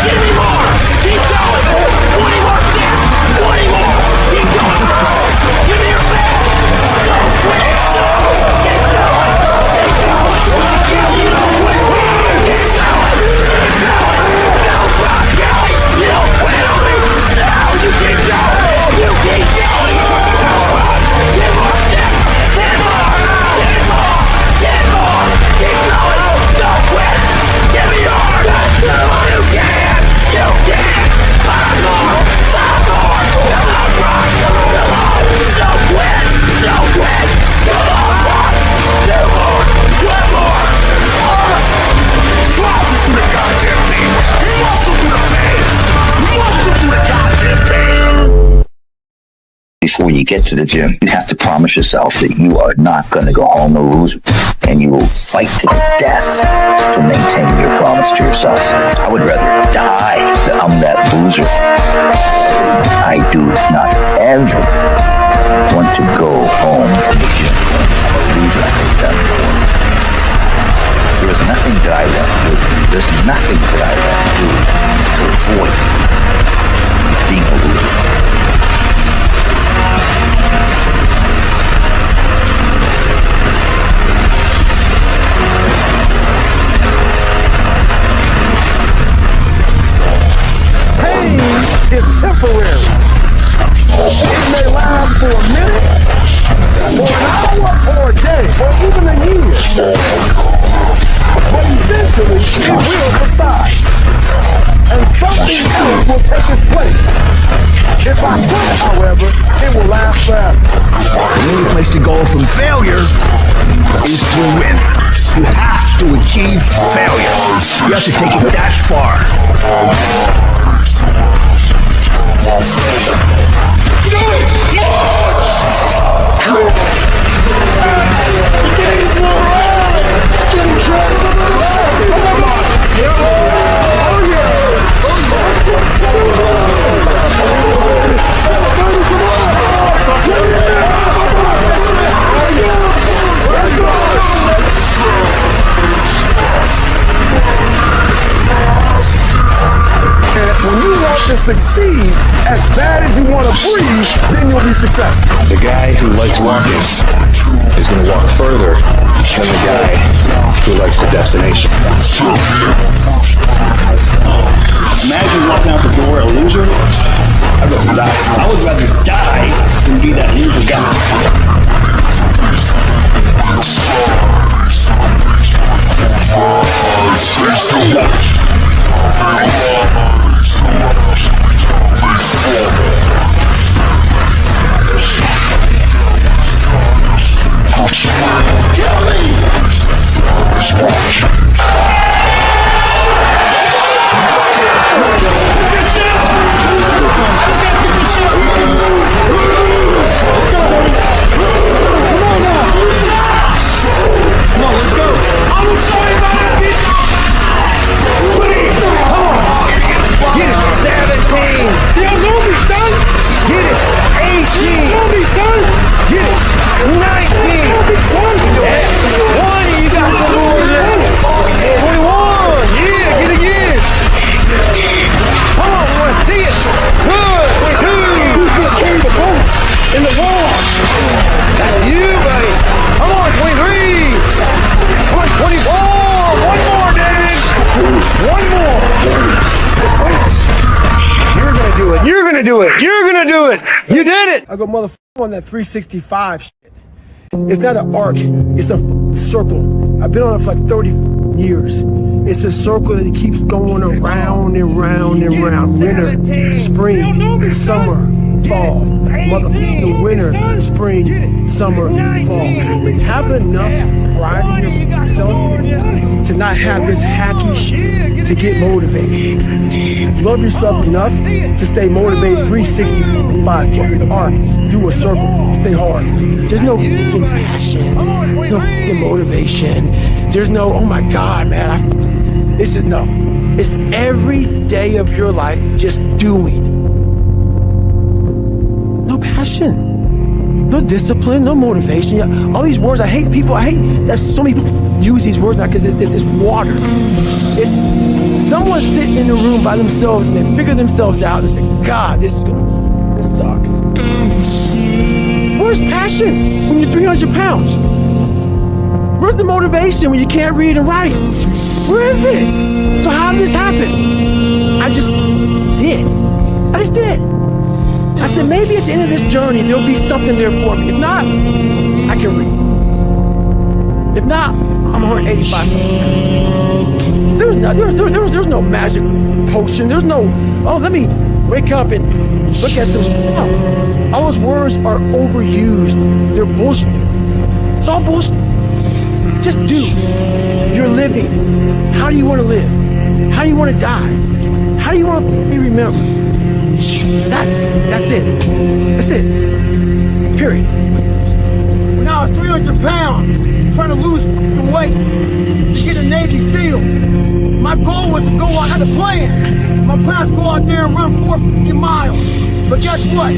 Give me more! before you get to the gym, you have to promise yourself that you are not going to go home a loser, and you will fight to the death to maintain your promise to yourself. I would rather die than I'm that loser. I do not ever want to go home from the gym. I'm a loser. I think that there is nothing that I want to do. There's nothing that I want to do to avoid being a loser. Is temporary. It may last for a minute, or an hour, or a day, or even a year. But eventually, it will subside. And something else will take its place. If I quit, however, it will last forever. The only place to go from failure is to win. You have to achieve failure. You have to take it that far. When you want to succeed as bad as you want to breathe, then you'll be successful. The guy who likes walking is going to walk further than the guy who likes the destination. Imagine walking out the door a loser. I would rather die than be that loser guy. In the wall. That's you, buddy. Come on, 23. Come on, 24. One more, David. One more. You're gonna do it. You're gonna do it. You're gonna do it. You did it. I go, motherfucker, on that 365 shit. It's not an arc. It's a circle. I've been on it for like 30 years. It's a circle that keeps going around and round and round. Winter, spring, summer, fall. Motherfucking winter, spring, summer, fall. Have enough pride in yourself to not have this hacky shit to get motivated. Love yourself enough to stay motivated 365 arc. Do a circle. Stay hard. There's no fucking passion. No fucking motivation. There's no, oh my God, man. This is no. It's every day of your life just doing. No passion. No discipline. No motivation. All these words, I hate people. I hate that so many people use these words now because it's water. It's someone sitting in the room by themselves and they figure themselves out and say, God, this is gonna suck. Where's passion when you're 300 pounds? Where's the motivation when you can't read and write? Where is it? So how did this happen? I just did. I said, maybe at the end of this journey, there'll be something there for me. If not, I can read. If not, I'm 185. There's no magic potion. There's no, oh, let me wake up and look at some stuff. All those words are overused. They're bullshit. It's all bullshit. Just do. You're living. How do you want to live? How do you want to die? How do you want to be remembered? That's it. That's it. Period. When I was 300 pounds, trying to lose the weight to get a Navy SEAL, my goal was to go out, I had a plan. My plan was to go out there and run 4 miles. But guess what?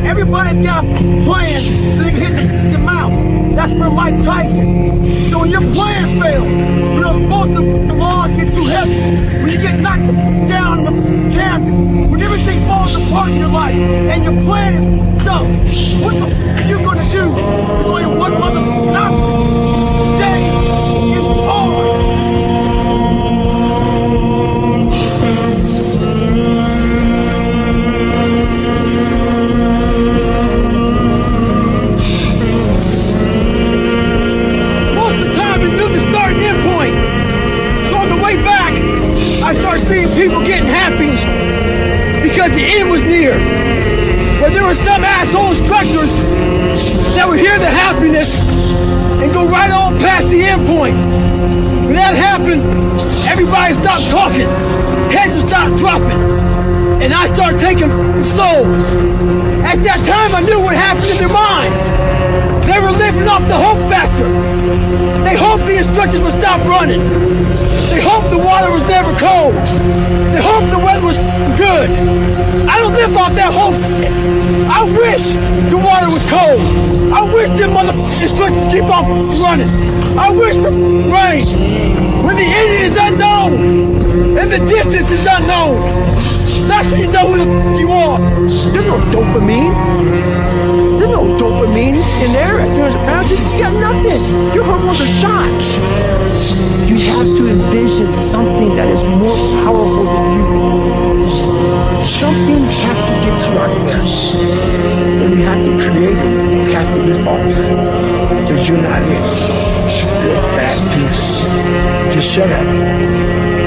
Everybody's got a plan so they can hit the mouth. That's for Mike Tyson. So when your plan fails, when those explosive laws get too heavy, when you get knocked down on the canvas, when everything falls apart in your life, and your plan is stuck, what the f*** are you gonna do? There's only one motherfucking option. Stay in power. I started seeing people getting happy because the end was near. But there were some asshole instructors that would hear the happiness and go right on past the end point. When that happened, everybody stopped talking. Heads would stop dropping. And I started taking souls. At that time, I knew what happened in their minds. They were living off the hope factor. They hoped the instructors would stop running. They hoped the water was never cold. They hoped the weather was good. I don't live off that hope. I wish the water was cold. I wish them motherfucking instructors keep on running. I wish the rain. When the end is unknown and the distance is unknown, that's when you know who the f*** you are. There's no dopamine. There's no dopamine in there at 300 pounds. You got nothing. Your hormones are shot. You have to envision something that is more powerful than you. Something has to get you out of there. And you have to create it. It has to be false. Because you're not it. You're a bad piece of shit. Just shut up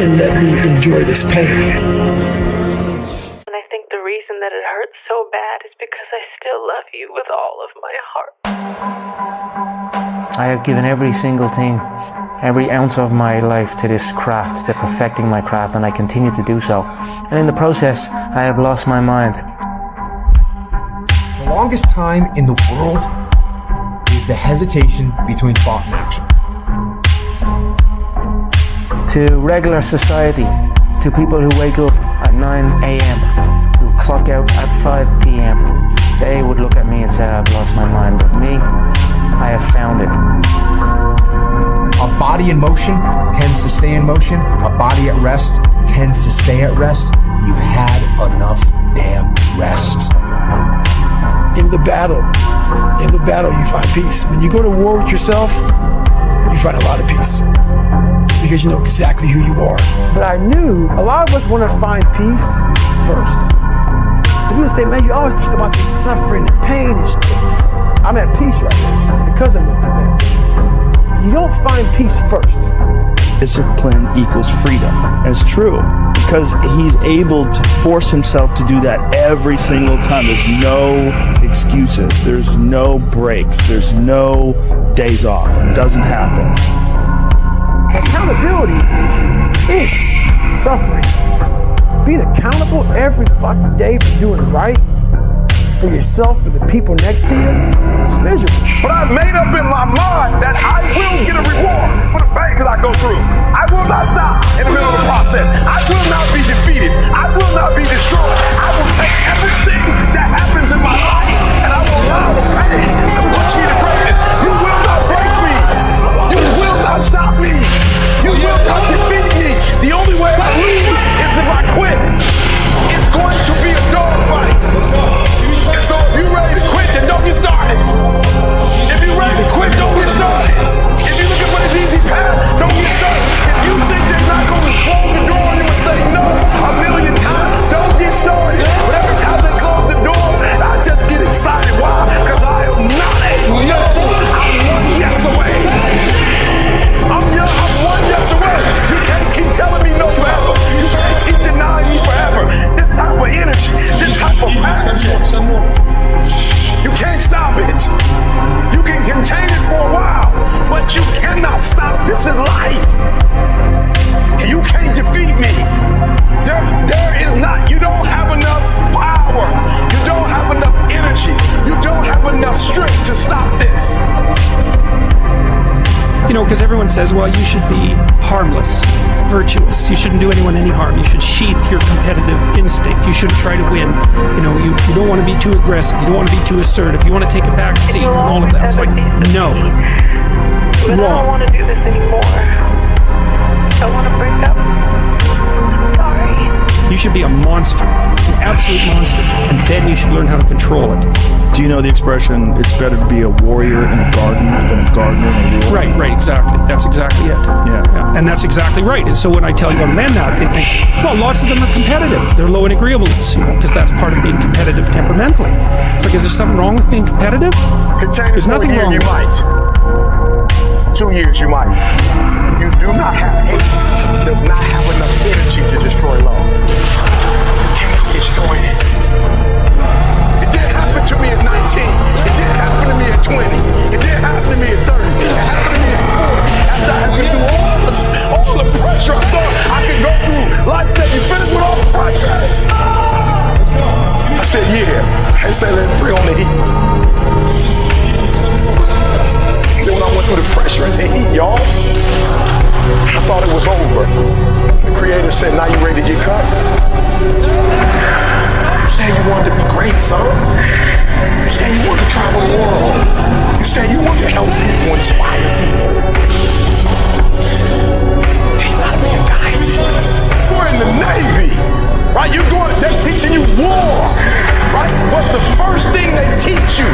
and let me enjoy this pain. That it hurts so bad is because I still love you with all of my heart. I have given every single thing, every ounce of my life to this craft, to perfecting my craft, and I continue to do so. And in the process, I have lost my mind. The longest time in the world is the hesitation between thought and action. To regular society, to people who wake up at 9 a.m., clock out at 5 p.m. They would look at me and say, I've lost my mind. But me, I have found it. A body in motion tends to stay in motion. A body at rest tends to stay at rest. You've had enough damn rest. In the battle you find peace. When you go to war with yourself, you find a lot of peace. Because you know exactly who you are. But I knew a lot of us want to find peace first. So people say, man, you always talk about the suffering and pain and shit. I'm at peace right now because I went through that. You don't find peace first. Discipline equals freedom. And it's true because he's able to force himself to do that every single time. There's no excuses. There's no breaks. There's no days off. It doesn't happen. Accountability is suffering. Being accountable every fucking day for doing it right for yourself, for the people next to you, it's miserable. But I've made up in my mind that I will get a reward for the pain that I go through. I will not stop in the middle of the process. I will not be defeated. I will not be destroyed. I will take everything that happens in my life and I will allow the pain to push me to greatness. You will not break me. You will not stop me. You will not defeat me. The only way I lose is if I quit. It's going to be a dog fight. And so if you're ready to quit, then don't get started. If you're ready to quit, don't get started. If you're looking for this easy path, don't get started. If you think they're not going to close the door on you and say no a million times, don't get started. But every time they close the door, I just enough strength to stop this. You know, because everyone says, well, you should be harmless, virtuous. You shouldn't do anyone any harm. You should sheath your competitive instinct. You shouldn't try to win. You know, you don't want to be too aggressive. You don't want to be too assertive. You want to take a back seat and all of that. It's like, no. But I don't want to do this anymore. I want to break up. Sorry. You should be a monster, an absolute monster, and then you should learn how to control it. Do you know the expression, it's better to be a warrior in a garden than a gardener in a war? Right, exactly. That's exactly it. Yeah. And that's exactly right. And so when I tell young men that, they think, well, lots of them are competitive. They're low in agreeableness, because that's part of being competitive temperamentally. It's like, is there something wrong with being competitive? There's nothing wrong You with might. 2 years you might. You do not have hate. Does not have enough energy to destroy love. You cannot destroy this. It didn't happen to me at 19. It didn't happen to me at 20. It didn't happen to me at 30. It happened to me at 40. After I had been through all the pressure I thought I could go through. Life said, you finished with all the pressure? I said, yeah. They said, let's bring on the heat. Then when I went through the pressure and the heat, y'all, I thought it was over. The creator said, now you ready to get cut? You said you wanted to be great, son. You said you wanted to travel the world. You said you wanted to help people, inspire people. Hey, you gotta be a guy. You're in the Navy, right? They're teaching you war, right? What's the first thing they teach you?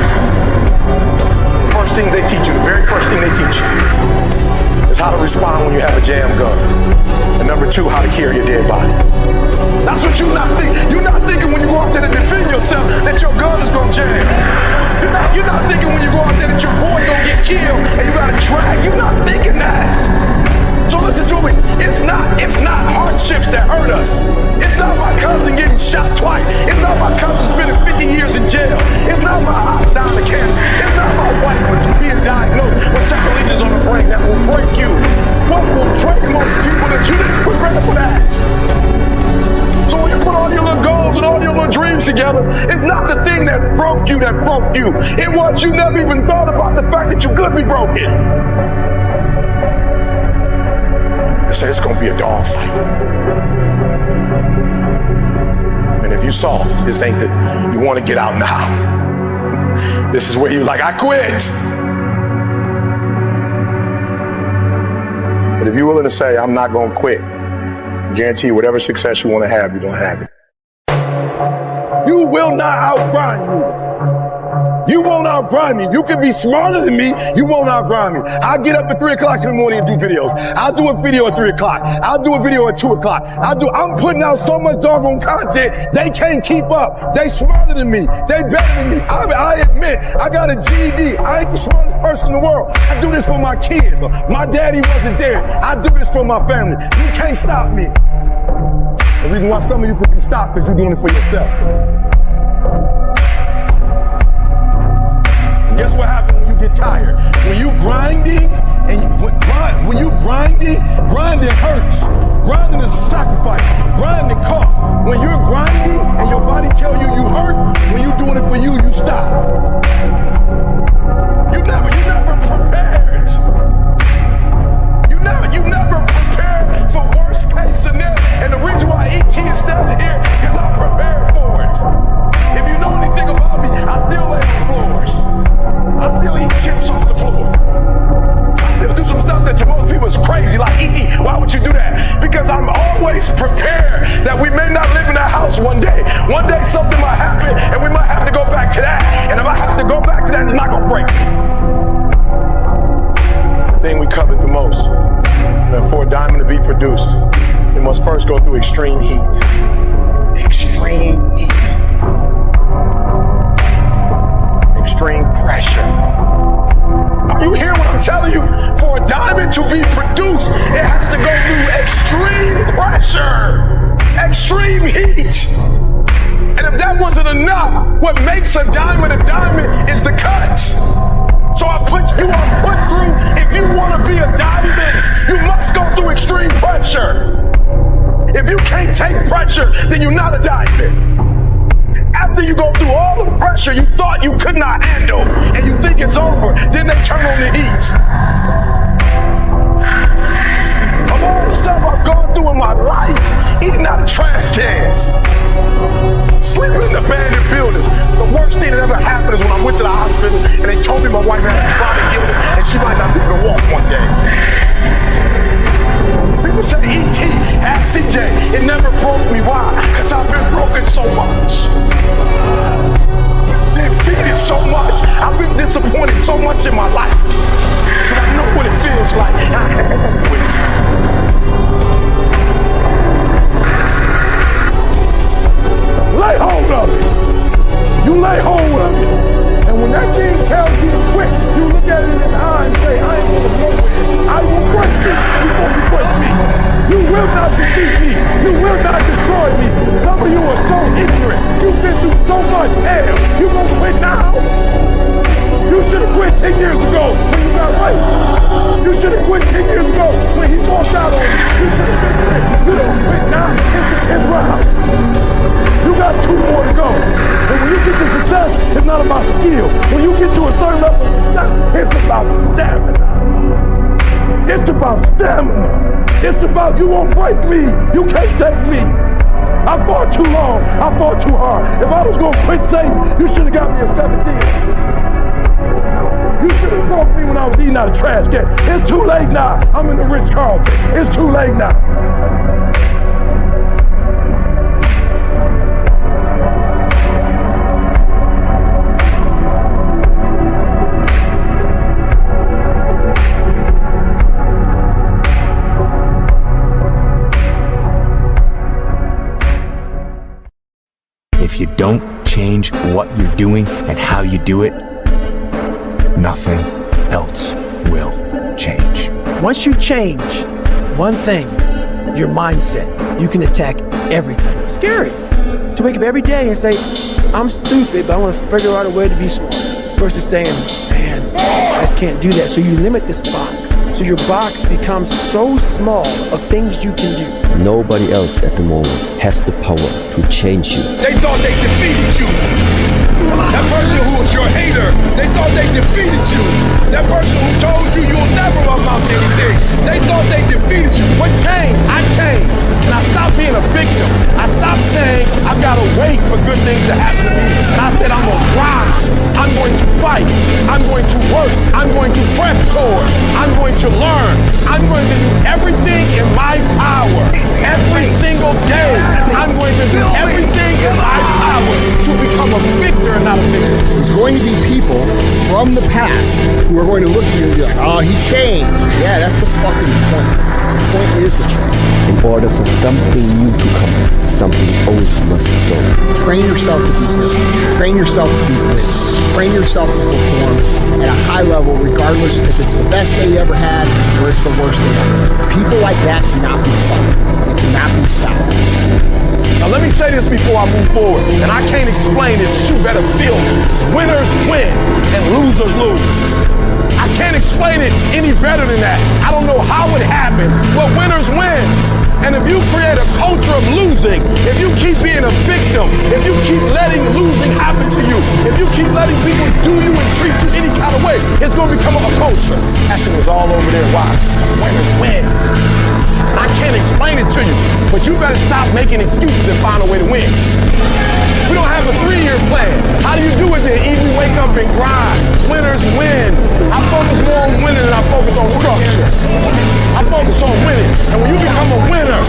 First thing they teach you, the very first thing they teach you is how to respond when you have a jam gun. And number 2, how to carry a dead body. That's what you're not thinking. You're not thinking when you go out there to defend yourself that your gun is gonna jam. You're not thinking when you go out there that your boy gonna get killed and you gotta drag. You're not thinking that. So listen to me. It's not hardships that hurt us. It's not my cousin getting shot twice. It's not my cousin spending 50 years in jail. It's not my aunt dying of cancer. It's not my wife being diagnosed with second lesions on the brain that will break you. What will break most people that you didn't prepare for that? So when you put all your little goals and all your little dreams together, it's not the thing that broke you. It was you never even thought about the fact that you could be broken. They say it's gonna be a dog fight. And if you soft, this ain't that you wanna get out now. This is where you like, I quit. But if you're willing to say, I'm not gonna quit, guarantee you whatever success you wanna have, you're gonna have it. You will not outgrind me. You won't outgrind me. You can be smarter than me. You won't outgrind me. I'll get up at 3 o'clock in the morning and do videos. I'll do a video at 3 o'clock. I'll do a video at 2 o'clock. I'm putting out so much doggone content, they can't keep up. They smarter than me. They better than me. I admit, I got a GED. I ain't the smartest person in the world. I do this for my kids. My daddy wasn't there. I do this for my family. You can't stop me. The reason why some of you could be stopped is you're doing it for yourself. Guess what happens when you get tired? When you grinding, grinding hurts. Grinding is a sacrifice. Grinding costs. When you're grinding and your body tell you hurt, when you're doing it for you, you stop. You never prepared. You never prepared for worst case scenario. And the reason why ET is standing here is I'm prepared for it. If you know anything about me, I still lay on floors. I still eat chips off the floor. I still do some stuff that to most people is crazy, like E.T., why would you do that? Because I'm always prepared that we may not live in that house one day. One day something might happen and we might have to go back to that. And if I have to go back to that, it's not gonna break me. The thing we covet the most, for a diamond to be produced, it must first go through extreme heat. Extreme heat. Extreme pressure. You hear what I'm telling you? For a diamond to be produced, it has to go through extreme pressure, extreme heat. And if that wasn't enough, what makes a diamond is the cut. So you are put through, if you want to be a diamond, you must go through extreme pressure. If you can't take pressure, then you're not a diamond. After you go through all the pressure you thought you could not handle, and you think it's over, then they turn on the heat. Of all the stuff I've gone through in my life, eating out of trash cans, sleeping in abandoned buildings. The worst thing that ever happened is when I went to the hospital and they told me my wife had a chronic illness and she might not be able to walk one day. People said E.T. had CJ. It never broke me. Why? Because I've been broken so much. Defeated so much. I've been disappointed so much in my life. But I know what it feels like. I handle it. Lay hold of it. You lay hold of it. And when that thing tells you to quit, you look at it in his eye and say, I ain't gonna go with it. I will break you before you break me. You will not defeat me. You will not destroy me. Some of you are so ignorant. You've been through so much hell. You gonna quit now? You should have quit 10 years ago when you got raped. You should have quit 10 years ago when he walked out on you. You should have been quit. You don't quit now. It's the 10th round. You got 2 more to go. And when you get to success, it's not about skill. When you get to a certain level of success, it's about stamina. It's about stamina. It's about you won't break me. You can't take me. I fought too long. I fought too hard. If I was going to quit Satan, you should have got me at 17. You should have broke me when I was eating out of trash can. It's too late now. I'm in the Ritz-Carlton. It's too late now. If you don't change what you're doing and how you do it, nothing else will change. Once you change one thing, your mindset, you can attack everything. Scary to wake up every day and say, I'm stupid, but I want to figure out a way to be smart. Versus saying, man, I just can't do that. So you limit this box. So your box becomes so small of things you can do. Nobody else at the moment has the power to change you. They thought they defeated you. That person who was your hater, they thought they defeated you. That person who told you you'll never amount to anything, they thought they defeated you. What changed? I changed. And I stopped being a victim. I stopped saying I've got to wait for good things to happen to me. And I said I'm going to grind. I'm going to fight. I'm going to work. I'm going to press forward. I'm going to learn. I'm going to do everything in my power. Every single day, I'm going to do everything in my power to become a victor and not a victim. There's going to be people from the past who are going to look at you and be like, oh, he changed. Yeah, that's the fucking point. The point is to change. In order for something new to come, something old must go. Train yourself to be disciplined. Train yourself to be great. Train yourself to perform at a high level, regardless if it's the best day you ever had or it's the worst day ever. People like that cannot be fun. They cannot be stopped. Now let me say this before I move forward, and I can't explain it, but you better feel me. Winners win and losers lose. I can't explain it any better than that. I don't know how it happens, but winners win. And if you create a culture of losing, if you keep being a victim, if you keep letting losing happen to you, if you keep letting people do you and treat you any kind of way, it's going to become a culture. That shit was all over there. Why? Because winners win. And I can't explain it to you, but you better stop making excuses and find a way to win. We don't have a 3-year plan. How do you do it then? Even wake up and grind. Winners win. I focus more on winning than I focus on structure. I focus on winning. And when you become a winner,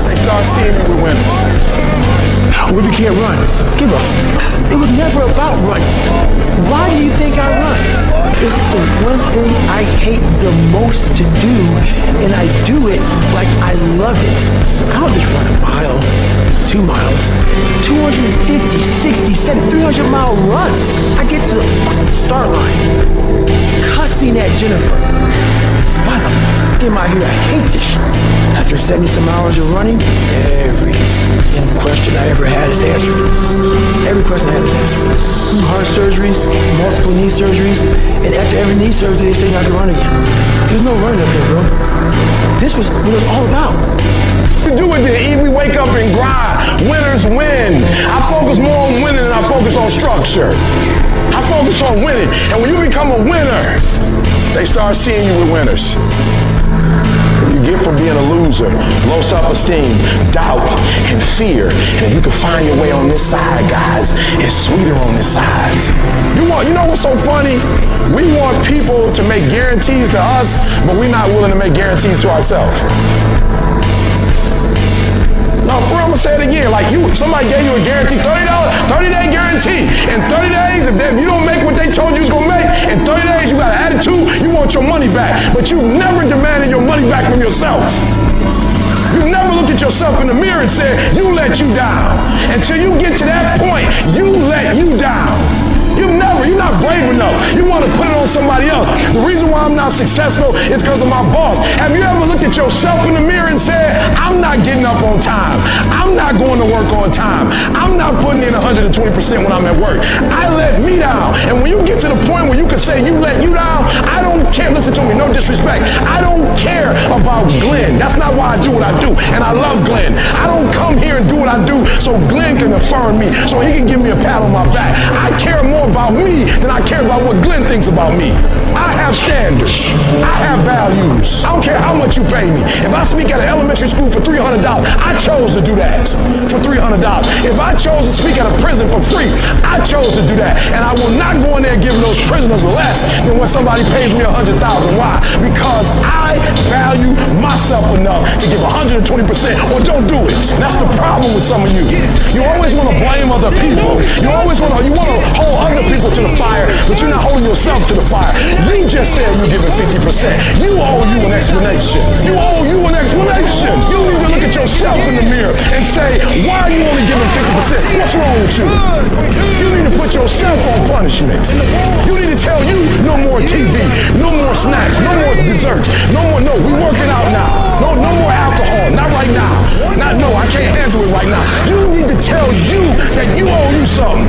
they start seeing you with winners. What if you can't run? Give a f. It was never about running. Why do you think I run? It's the one thing I hate the most to do, and I do it like I love it. I don't just run a mile, 2 miles, 250, 60, 70, 300-mile runs. I get to the fucking start line, cussing at Jennifer. Why the f*** am I here? I hate this shit. After 70-some hours of running, every question I ever had is answered. Every question I had is answered. 2 heart surgeries, multiple knee surgeries, and after every knee surgery, they say I can run again. There's no running up here, bro. This was what it was all about. To do it then, we wake up and grind. Winners win. I focus more on winning than I focus on structure. I focus on winning. And when you become a winner, they start seeing you with winners. You get from being a loser, low self-esteem, doubt, and fear. And if you can find your way on this side, guys, it's sweeter on this side. You know what's so funny? We want people to make guarantees to us, but we're not willing to make guarantees to ourselves. No, bro, I'm gonna say it again. Like somebody gave you a guarantee, $30, 30-day guarantee. In 30 days, if you don't make what they told you was gonna make, in 30 days you got an attitude, you want your money back. But you never demanded your money back from yourself. You never looked at yourself in the mirror and said, you let you down. Until you get to that point, you let you down. You're not brave enough. You want to put it on somebody else. The reason why I'm not successful is because of my boss. Have you ever looked at yourself in the mirror and said, I'm not getting up on time. I'm not going to work on time. I'm not putting in 120% when I'm at work. I let me down. And when you get to the point where you can say you let you down, I don't care. Listen to me, no disrespect. I don't care about Glenn. That's not why I do what I do. And I love Glenn. I don't come here and do what I do so Glenn can affirm me, so he can give me a pat on my back. I care more about me than I care about what Glenn thinks about me. I have standards. I have values. I don't care how much you pay me. If I speak at an elementary school for $300, I chose to do that for $300. If I chose to speak at a prison for free, I chose to do that. And I will not go in there giving those prisoners less than when somebody pays me $100,000. Why? Because I value myself enough to give 120% or don't do it. And that's the problem with some of you. You always want to blame other people. You always want to hold other people to the fire, but you're not holding yourself to the fire. You just said you're giving 50%. You owe you an explanation. You owe you an explanation. You need to look at yourself in the mirror and say, why are you only giving 50%? What's wrong with you? You need to put yourself on punishment. You need to tell you no more TV, no more snacks, no more desserts, no, we're working out now. No more alcohol, not right now. No, I can't handle it right now. You need to tell you that you owe you something.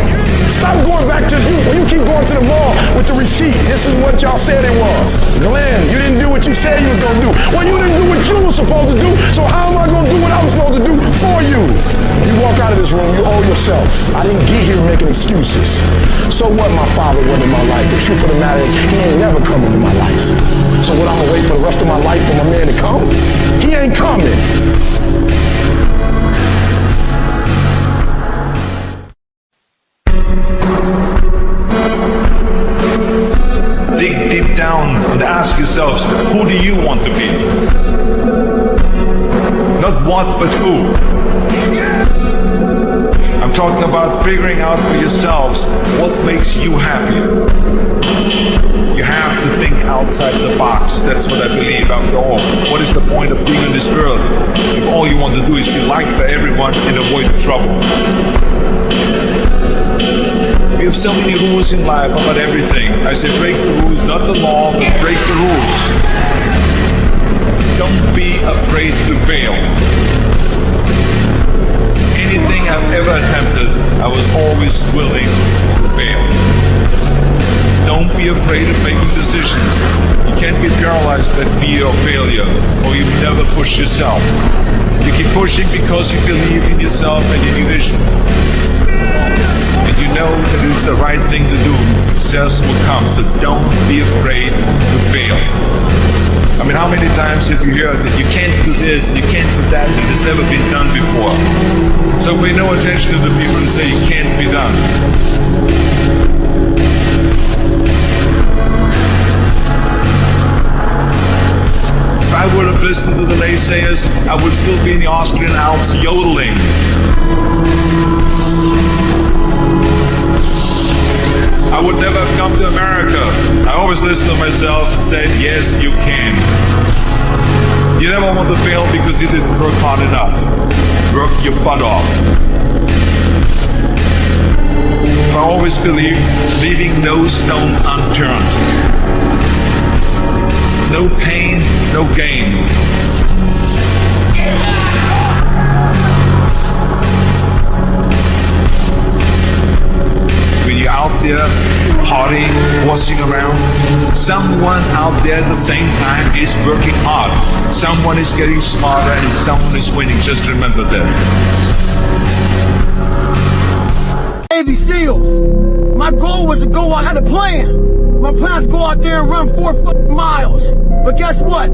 Stop going back to you. When you keep going to the mall with the receipt, this is what y'all said it was. Glenn, you didn't do what you said you was going to do. Well, you didn't do what you were supposed to do, so how am I going to do what I was supposed to do for you? You walk out of this room, you owe yourself. I didn't get here making excuses. So what my father was in my life? The truth of the matter is, he ain't never come into my life. So what, I'm going to wait for the rest of my life for my man to come? He ain't coming. Dig deep down and ask yourselves, who do you want to be? Not what, but who. I'm talking about figuring out for yourselves what makes you happy. You have to think outside the box. That's what I believe after all. What is the point of being on this earth if all you want to do is be liked by everyone and avoid trouble? We have so many rules in life about everything. I say break the rules, not the law, but break the rules. Don't be afraid to fail. Anything I've ever attempted, I was always willing to fail. Don't be afraid of making decisions. You can't be paralyzed by fear of failure, or you never push yourself. You keep pushing because you believe in yourself and in your vision. And you know that it's the right thing to do, and success will come, so don't be afraid to fail. I mean, how many times have you heard that you can't do this, and you can't do that, and it's never been done before? So pay no attention to the people who say it can't be done. If I would have listened to the naysayers, I would still be in the Austrian Alps yodeling. I would never have come to America. I always listened to myself and said, yes, you can. You never want to fail because you didn't work hard enough. Work your butt off. I always believe leaving no stone unturned. No pain, no gain. When you're out there there partying, horsing around. Someone out there at the same time is working hard. Someone is getting smarter and someone is winning. Just remember that. Navy SEALs. My goal was to go out, I had a plan. My plan is to go out there and run 4 fucking miles. But guess what?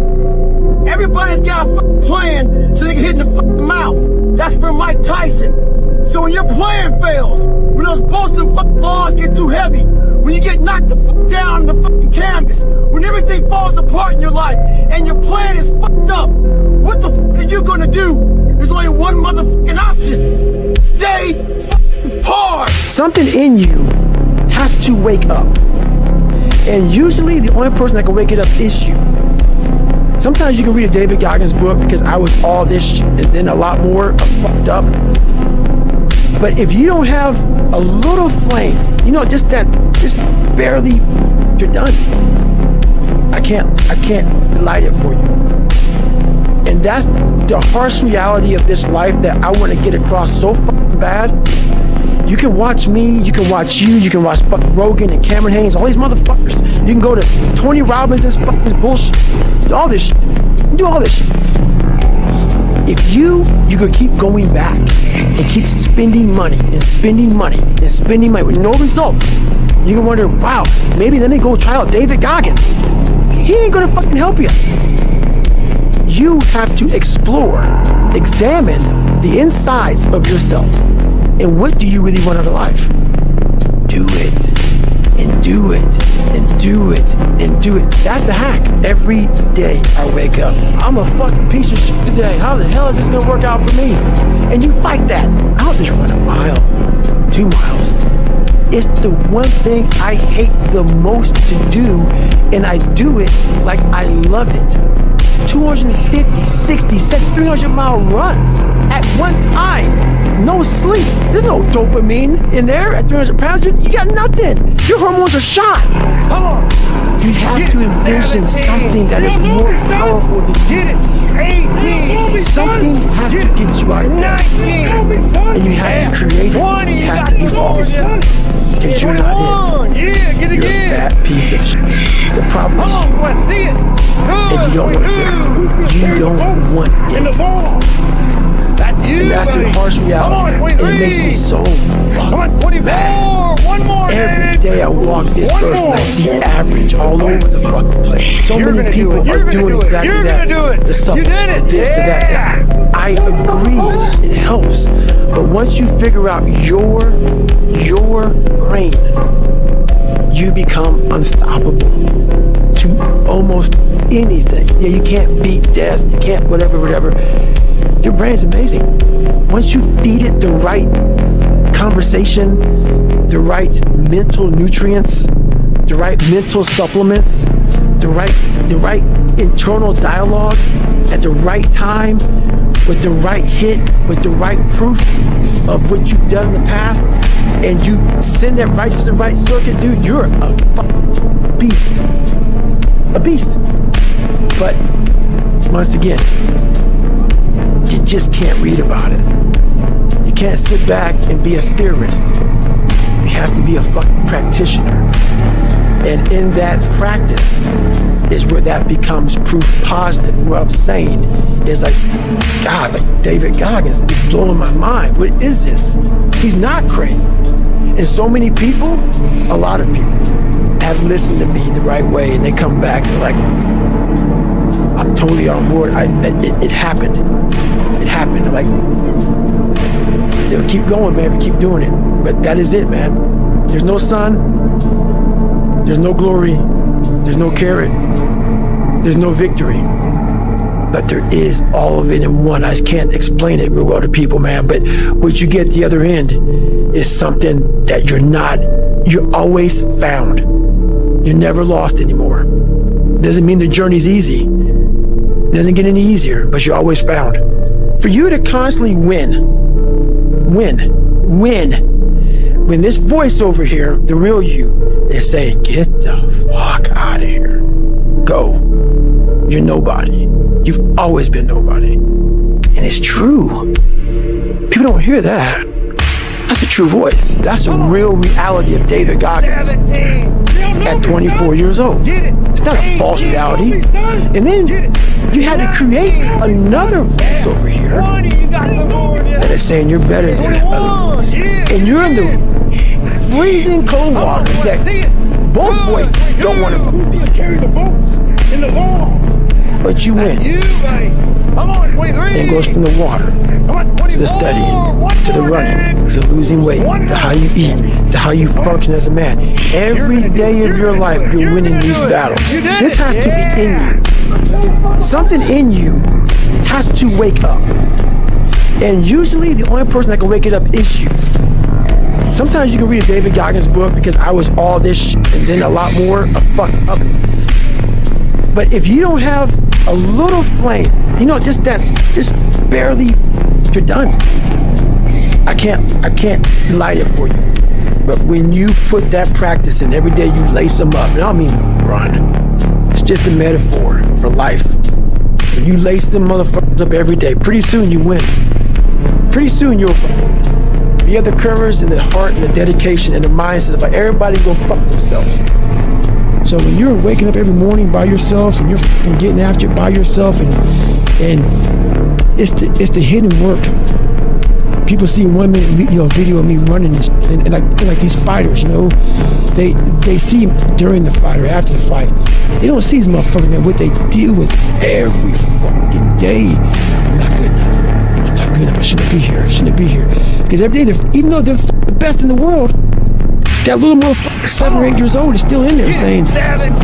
Everybody's got a fucking plan so they can hit in the fucking mouth. That's for Mike Tyson. So when your plan fails, when those bolts and fucking laws get too heavy, when you get knocked the fuck down in the fucking canvas, when everything falls apart in your life, and your plan is fucked up, what the fuck are you gonna do? There's only one motherfucking option. Stay fucking hard. Something in you has to wake up. And usually the only person that can wake it up is you. Sometimes you can read a David Goggins book because I was all this shit and then a lot more of fucked up. But if you don't have a little flame, you know, just barely, you're done. I can't light it for you. And that's the harsh reality of this life that I want to get across so fucking bad. You can watch me, you can watch you, you can watch fucking Rogan and Cameron Haynes, all these motherfuckers. You can go to Tony Robbins and fucking bullshit. All this shit. You do all this shit. If you could keep going back and keep spending money and spending money and spending money with no results, you can wonder, wow, maybe let me go try out David Goggins. He ain't gonna fucking help you. You have to explore, examine the insides of yourself. And what do you really want out of life? Do it, and do it, and do it, and do it. That's the hack. Every day I wake up, I'm a fucking piece of shit today. How the hell is this gonna work out for me? And you fight that. I don't just run a mile, 2 miles. It's the one thing I hate the most to do, and I do it like I love it. 250, 60, 70, 300-mile runs at one time. No sleep. There's no dopamine in there at 300 pounds. You got nothing. Your hormones are shot. Come on. You have to envision something that is more powerful than you. 18. Something has to get you out of bed. And you have to create it. It has to be false. Because you're not it. You're a fat piece of shit. The problem is and you don't want to fix it. You don't want it. And that's the harsh reality. And it makes me so fucking mad. Every day I walk this earth and I see average all over the fucking place. So many people are doing exactly that. The supplements, the this, the that. I agree, it helps. But once you figure out your brain, you become unstoppable to almost anything. Yeah, you can't beat death, you can't whatever. Your brain's amazing. Once you feed it the right conversation, the right mental nutrients, the right mental supplements, the right internal dialogue at the right time, with the right hit, with the right proof of what you've done in the past, and you send that right to the right circuit, dude, you're a fucking beast. A beast. But once again, you just can't read about it. You can't sit back and be a theorist. You have to be a fucking practitioner. And in that practice is where that becomes proof positive. What I'm saying is like, God, like David Goggins is blowing my mind. What is this? He's not crazy. And so many people, a lot of people, have listened to me the right way, and they come back and they're like, I'm totally on board. It happened. It happened. Like, they'll keep going, man, if you keep doing it. But that is it, man. There's no sun. There's no glory. There's no carrot. There's no victory. But there is all of it in one. I just can't explain it real well to people, man. But what you get at the other end is something that you're always found. You're never lost anymore. Doesn't mean the journey's easy. Doesn't get any easier, but you're always found. For you to constantly win. When this voice over here, the real you, is saying, get the fuck out of here. Go. You're nobody. You've always been nobody. And it's true. People don't hear that. That's a true voice. That's the real reality of David Goggins at 24 years old. It's not a false reality. And then you had to create another voice over here that is saying you're better than that other voice. And you're in the freezing cold water that both voices don't want to carry the boats in the bombs. But you win. And it goes from the water to the studying, to the running, to losing weight, to how you eat, to how you function as a man. Every day of your life, you're winning these battles. This has to be in you. Something in you has to wake up. And usually the only person that can wake it up is you. Sometimes you can read a David Goggins book because I was all this shit and then a lot more of fuck up. But if you don't have a little flame, just barely, you're done. I can't light it for you. But when you put that practice in, every day you lace them up, and I don't mean run. It's just a metaphor for life. When you lace them motherfuckers up every day, pretty soon you win. Pretty soon you'll fucking win. If you have the courage and the heart and the dedication and the mindset about everybody go fuck themselves. So when you're waking up every morning by yourself and you're getting after it by yourself, and it's the hidden work. People see 1 minute video of me running and like these fighters, they see during the fight or after the fight. They don't see these motherfuckers, man, what they deal with every fucking day. I'm not good enough. I'm not good enough. I shouldn't be here. Because every day, even though they're the best in the world, that little motherfucker, 7 or 8 years old, is still in there saying, 17,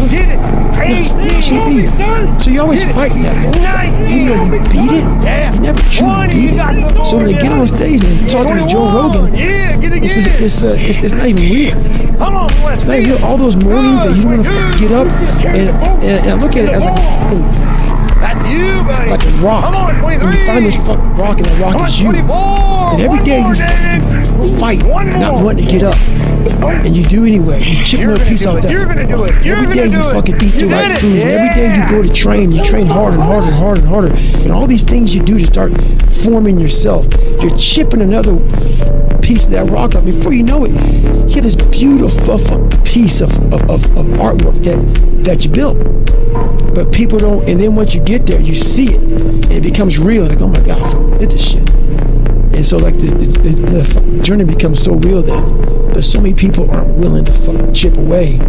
get it, 18, so you're always fighting that moment. You never beat it, you never truly beat it. So when they get on stage and talking to Joe Rogan, it's not even real. It's not even real. All those mornings that you don't want to get up, and I look at it as like a rock. And you find this fucking rock, and that rock is you. And every day you fight, not wanting to get up. And you do anyway. You chip another piece off that. Every day you fucking eat the right foods. And every day you go to train, you train harder and harder and harder and harder. And all these things you do to start forming yourself. You're chipping another piece of that rock up. Before you know it, you have this beautiful piece of artwork that you built. But people don't, and then once you get there, you see it, and it becomes real. Like, oh my God, I did this shit. And so like the journey becomes so real then, but so many people aren't willing to chip away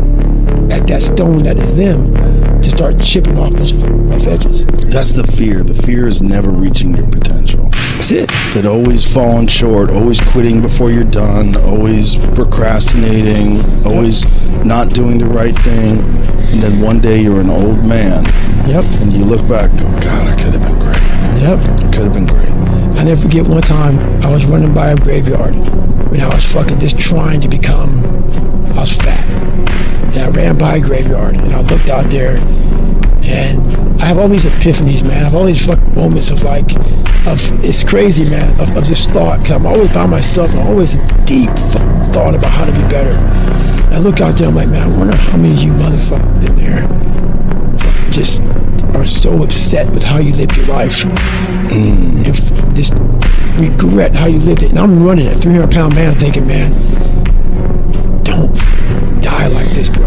at that stone that is them, to start chipping off those rough edges. That's the fear. The fear is never reaching your potential. That's it. That always falling short, always quitting before you're done, always procrastinating, always not doing the right thing. And then one day you're an old man. Yep. And you look back and go, God, I could have been great. Yep. I could have been great. I never forget one time I was running by a graveyard when I was fucking just trying to become, I was fat. And I ran by a graveyard and I looked out there, and I have all these epiphanies, man. I have all these fucking moments of it's crazy, man, of just thought. Cause I'm always by myself. I'm always in deep thought about how to be better. And I look out there, I'm like, man, I wonder how many of you motherfuckers in there just are so upset with how you lived your life. And just regret how you lived it. And I'm running a 300-pound man thinking, man, don't die like this, bro.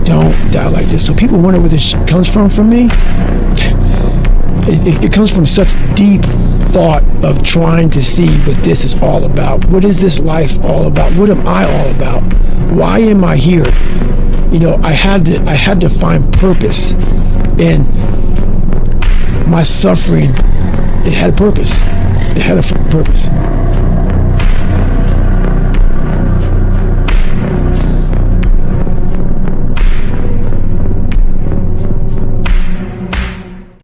Don't die like this. So people wonder where this shit comes from me. It comes from such deep thought of trying to see what this is all about. What is this life all about? What am I all about? Why am I here? I had to find purpose. And my suffering, it had a purpose. It had a purpose.